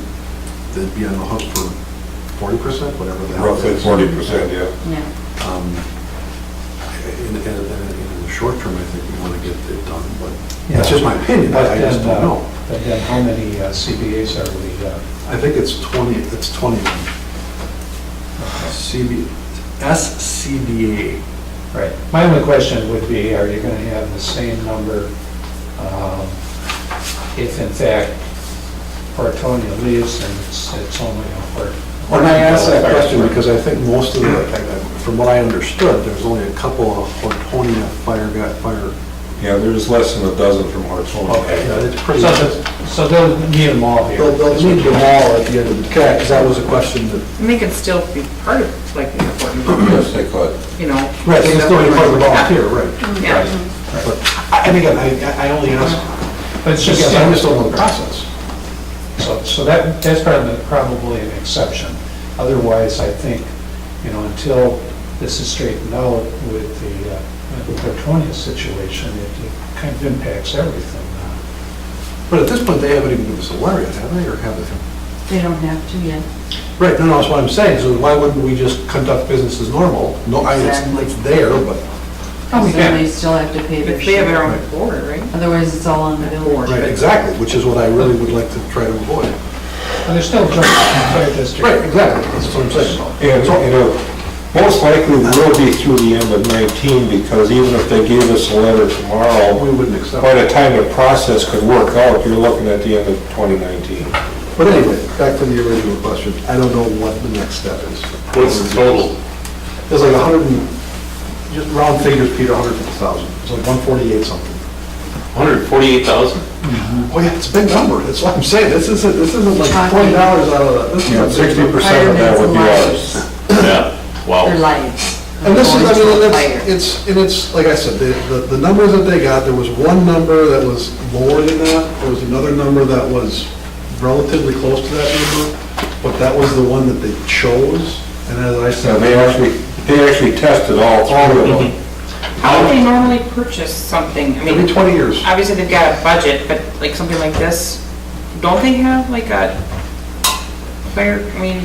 S3: they'd be on the hook for 40%, whatever the hell it
S2: Roughly
S3: is.
S2: 40%, yeah.
S6: Yeah.
S3: In the short term, I think we want to get it done, but that's just my opinion, I just don't know.
S4: But then how many CBAs are we,
S3: I think it's 20 of them. SCBA.
S4: right? My only question would be, are you going to have the same number if in fact Hortonia leaves and it's only a Hort?
S3: When I asked that question, because I think most of the, from what I understood, there's only a couple of Hortonia fire.
S2: Yeah, there's less than a dozen from Hortonville.
S3: Yeah, it's pretty.
S4: So they'll need them all here?
S3: They'll need them all at the end of the day, because that was a question that.
S9: and they could still be part of, like, the important,
S2: Yes, they could.
S9: you know.
S3: Right, they can still be part of the volunteer, right.
S9: Yeah.
S3: But, and again, I only ask,
S4: But it's just,
S3: because I just don't know the process.
S4: so that's probably an exception. Otherwise, I think, you know, until this is straightened out with the Hortonia situation, it kind of impacts everything.
S3: But at this point, they haven't even given us a letter yet, have they, or have they?
S6: They don't have to yet.
S3: Right, no, that's what I'm saying, so why wouldn't we just conduct business as normal? No, it's there, but,
S4: Oh, we
S6: So
S4: can.
S6: they still have to pay their
S9: If they have their
S6: share.
S9: own board, right?
S6: Otherwise, it's all on the village.
S3: right, exactly, which is what I really would like to try to avoid.
S4: And there's still joint fire district.
S3: Right, exactly, that's what I'm saying.
S2: And, you know, most likely will be through the end of 19, because even if they gave us a letter tomorrow,
S3: We wouldn't accept
S2: by
S3: it.
S2: the time the process could work out, you're looking at the end of 2019.
S3: But anyway, back to the original question, I don't know what the next step is.
S10: What's the total?
S3: It's like 100 and, just round figures, Peter, 150,000. It's like 148 something.
S10: 148,000?
S3: Oh, yeah, it's a big number, that's what I'm saying, this isn't like $20 out of that. This is a big
S2: 60%
S3: number.
S2: of that would be ours.
S10: Yeah, wow.
S6: Their lives.
S3: And this is, I
S6: Going to
S3: mean,
S6: a fire.
S3: it's, like I said, the numbers that they got, there was one number that was lower than that, there was another number that was relatively close to that number, but that was the one that they chose, and as I
S2: So
S3: said.
S2: they actually tested all three of them.
S9: How do they normally purchase something? I mean,
S3: Every 20 years.
S9: obviously they've got a budget, but like something like this, don't they have like a fire, I mean,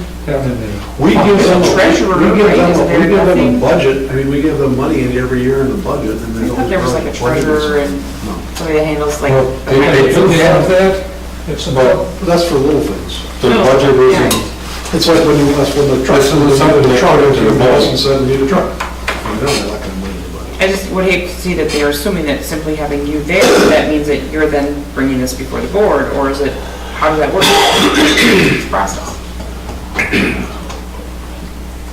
S3: We give them,
S9: treasurer,
S3: we give
S9: right?
S3: them,
S9: Isn't there
S3: we give them
S9: nothing?
S3: a budget, I mean, we give them money in every year in the budget, and they
S9: I
S3: don't.
S9: thought there was like a treasurer and
S3: No.
S9: somebody that handles like.
S2: Well,
S9: the
S2: they do have that,
S4: It's a,
S2: but
S3: That's for little things.
S2: the budget isn't.
S3: It's like when you, that's when the truck,
S2: This is
S3: when
S2: something
S3: the
S2: they
S3: truck
S2: put
S3: into
S2: into
S3: the
S2: the
S3: boss
S2: budget.
S3: and said, we need a truck. I mean, they don't have that kind of money in the budget.
S9: I just would hate to see that they're assuming that simply having you there, that means that you're then bringing this before the board, or is it, how does that work? It's process.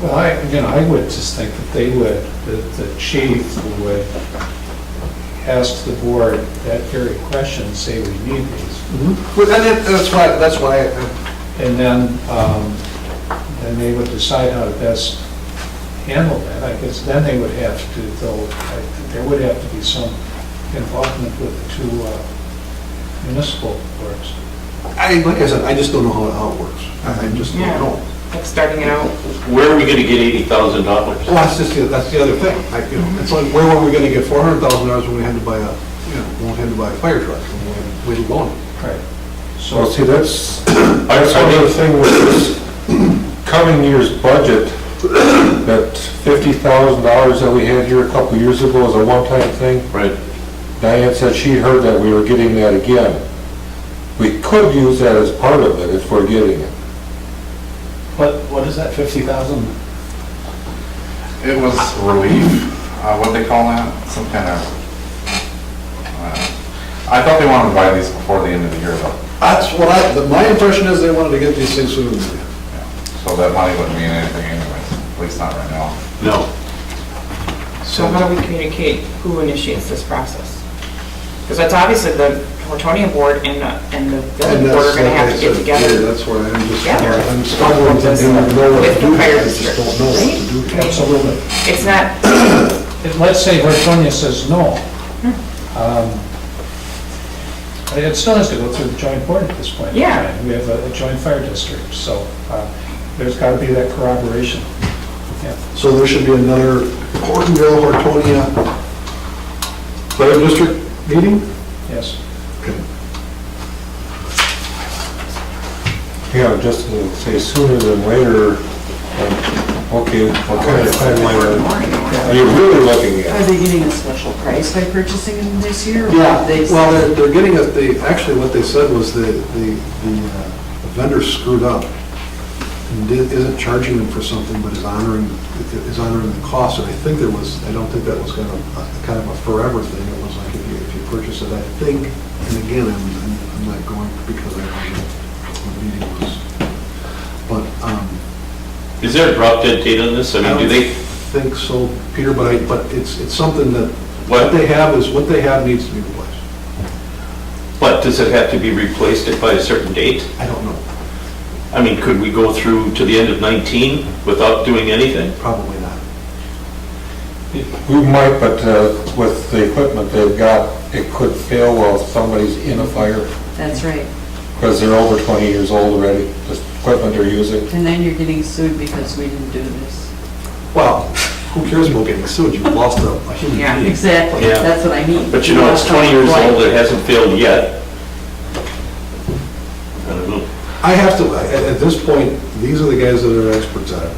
S4: well, I would just think that they would, that the chief would ask the board that very question, and say we need these.
S3: But that's why,
S4: And then they would decide how to best handle that. I guess then they would have to, though, I think there would have to be some involvement with the two municipal boards.
S3: like I said, I just don't know how it works. I just don't
S9: Yeah.
S3: know.
S9: Like starting it out.
S10: Where are we gonna get $80,000?
S3: Well, that's the other thing. It's like, where were we gonna get $400,000 when we had to buy when we had to buy a fire truck, when we had loan?
S4: Right.
S2: So see, that's another thing with this coming year's budget, that $50,000 that we had here a couple years ago is a one-time thing.
S10: Right.
S2: Diane said she heard that we were getting that again. We could use that as part of it if we're getting it.
S4: What is that, 50,000?
S12: It was relief, what they call that, some kind of, I thought they wanted to buy these before the end of the year though.
S3: That's what my impression is they wanted to get these things sooner than later.
S12: So that money wouldn't mean anything anyways, at least not right now.
S10: No.
S9: So how do we communicate who initiates this process? Because that's obviously the Hortonian board and the village board are gonna have to get together.
S3: That's where I'm just,
S9: Together.
S3: I'm struggling to know what to do. I just don't know what to do.
S4: Absolutely.
S9: It's not,
S4: Let's say Hortonia says no. It still has to go through the joint board at this point. in
S9: Yeah.
S4: time. We have a joint fire district, so there's got to be that corroboration. Yeah.
S3: So there should be another Hortonville, Hortonia Fire District meeting?
S4: Yes.
S3: Okay.
S2: Yeah, just to say sooner than later, okay, what kind of timeline are you really looking
S6: Are
S2: at?
S6: they getting a special price by purchasing them this year? or
S3: Yeah,
S6: they-
S3: well, they're getting it, actually what they said was the vendor screwed up and isn't charging them for something, but is honoring the cost. And I think I don't think that was kind of a forever thing. It was like if you purchase it, I think, and again, I'm not going because I don't know what the meeting was. But,
S10: Is there a drop dead date on this? I mean, do they,
S3: think so, Peter, but it's something that,
S10: What?
S3: what they have needs to be replaced.
S10: but does it have to be replaced by a certain date?
S3: I don't know,
S10: I mean, could we go through to the end of 19 without doing anything?
S3: probably not.
S2: We might, but with the equipment they've got, it could fail while somebody's in a fire,
S6: That's right.
S2: because they're over 20 years old already, the equipment they're using.
S6: And then you're getting sued because we didn't do this.
S3: Well, who cares about getting sued? You've lost a human
S9: Yeah.
S3: being.
S6: Exactly,
S10: Yeah.
S6: that's what I mean.
S10: But you know, it's 20 years old, it hasn't failed yet. I don't know.
S3: I have to, at this point, these are the guys that are experts at it.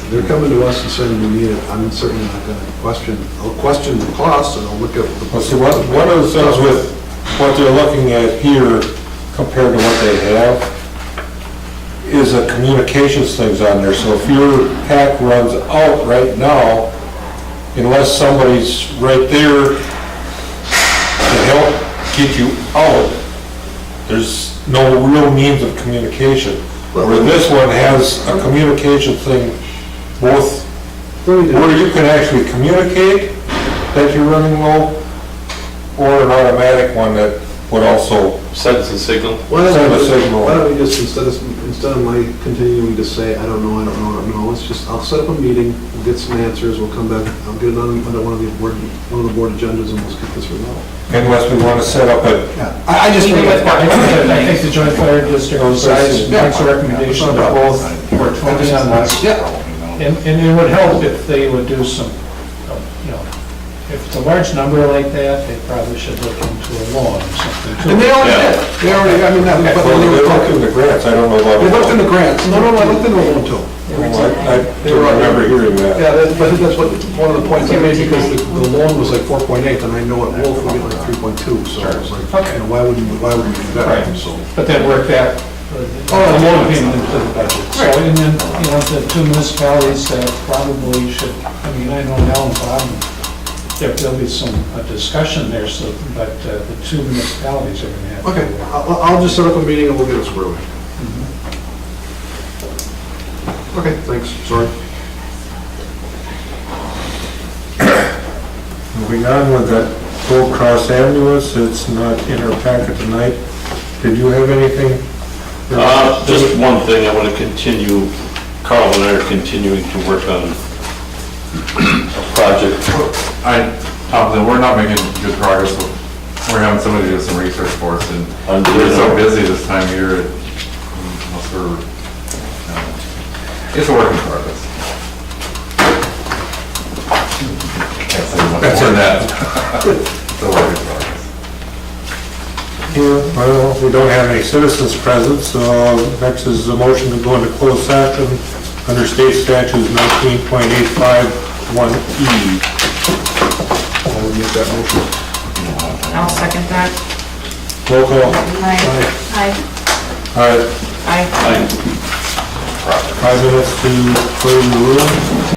S3: They're coming to us and saying we need it. I'm certainly not going to I'll question the cost and I'll look at the.
S2: Well, see, one of the things with what they're looking at here compared to what they have is a communications things on there. So if your pack runs out right now, unless somebody's right there to help get you out, there's no real means of communication. Where this one has a communication thing, both where you can actually communicate that you're running low, or an automatic one that would also
S10: Sends a signal.
S3: Why don't
S2: send
S3: we
S2: a
S3: just-
S2: signal.
S3: Why don't we just, instead of my continuing to say, I don't know, I don't know, I don't know, let's just, I'll set up a meeting, we'll get some answers, we'll come back, I'll get it on one of the board agendas and we'll get this resolved.
S2: Unless we want to set up a,
S3: I just think,
S4: I think the joint fire district decides, makes a recommendation to both Hortonville and us.
S3: yeah,
S4: And it would help if they would do some, you know, if it's a large number like that, they probably should look into a loan or something too.
S3: and they already did, they already, I mean, that, but
S2: well,
S3: when
S2: they
S3: they were
S2: looked
S3: talking,
S2: in the grants, I don't know about.
S3: they looked in the grants, no, I looked in the loan too.
S2: I don't remember hearing that.
S3: Yeah, but that's what, one of the points I made, because the loan was like 4.8, and I know at Wolf we get like 3.2, so it's like, you know, why wouldn't we do that,
S4: Right.
S3: so.
S4: But then work that, the loan payment into the budget. So, and then, you know, the two municipalities probably should, I mean, I know now and Bob, there'll be some discussion there, so, but the two municipalities are gonna have to.
S3: Okay, I'll just set up a meeting and we'll get it squared away. Okay, thanks, sorry.
S2: Moving on with that Gold Cross ambulance, it's not in our packet tonight. Did you have anything?
S10: Just one thing, I want to continue, Carl and I are continuing to work on a project.
S12: We're not making good progress. We're having somebody do some research for us, and we're so busy this time of year, unless we're, it's a work in progress. Can't say much more than that. It's a work in progress.
S2: Yeah, well, we don't have any citizens present, so next is a motion to go into closed session under state statutes 19.851E.
S3: I would make that motion.
S9: I'll second that.
S2: Roll call.
S11: Aye.
S2: All right,
S9: Aye.
S2: 5 minutes to close the room.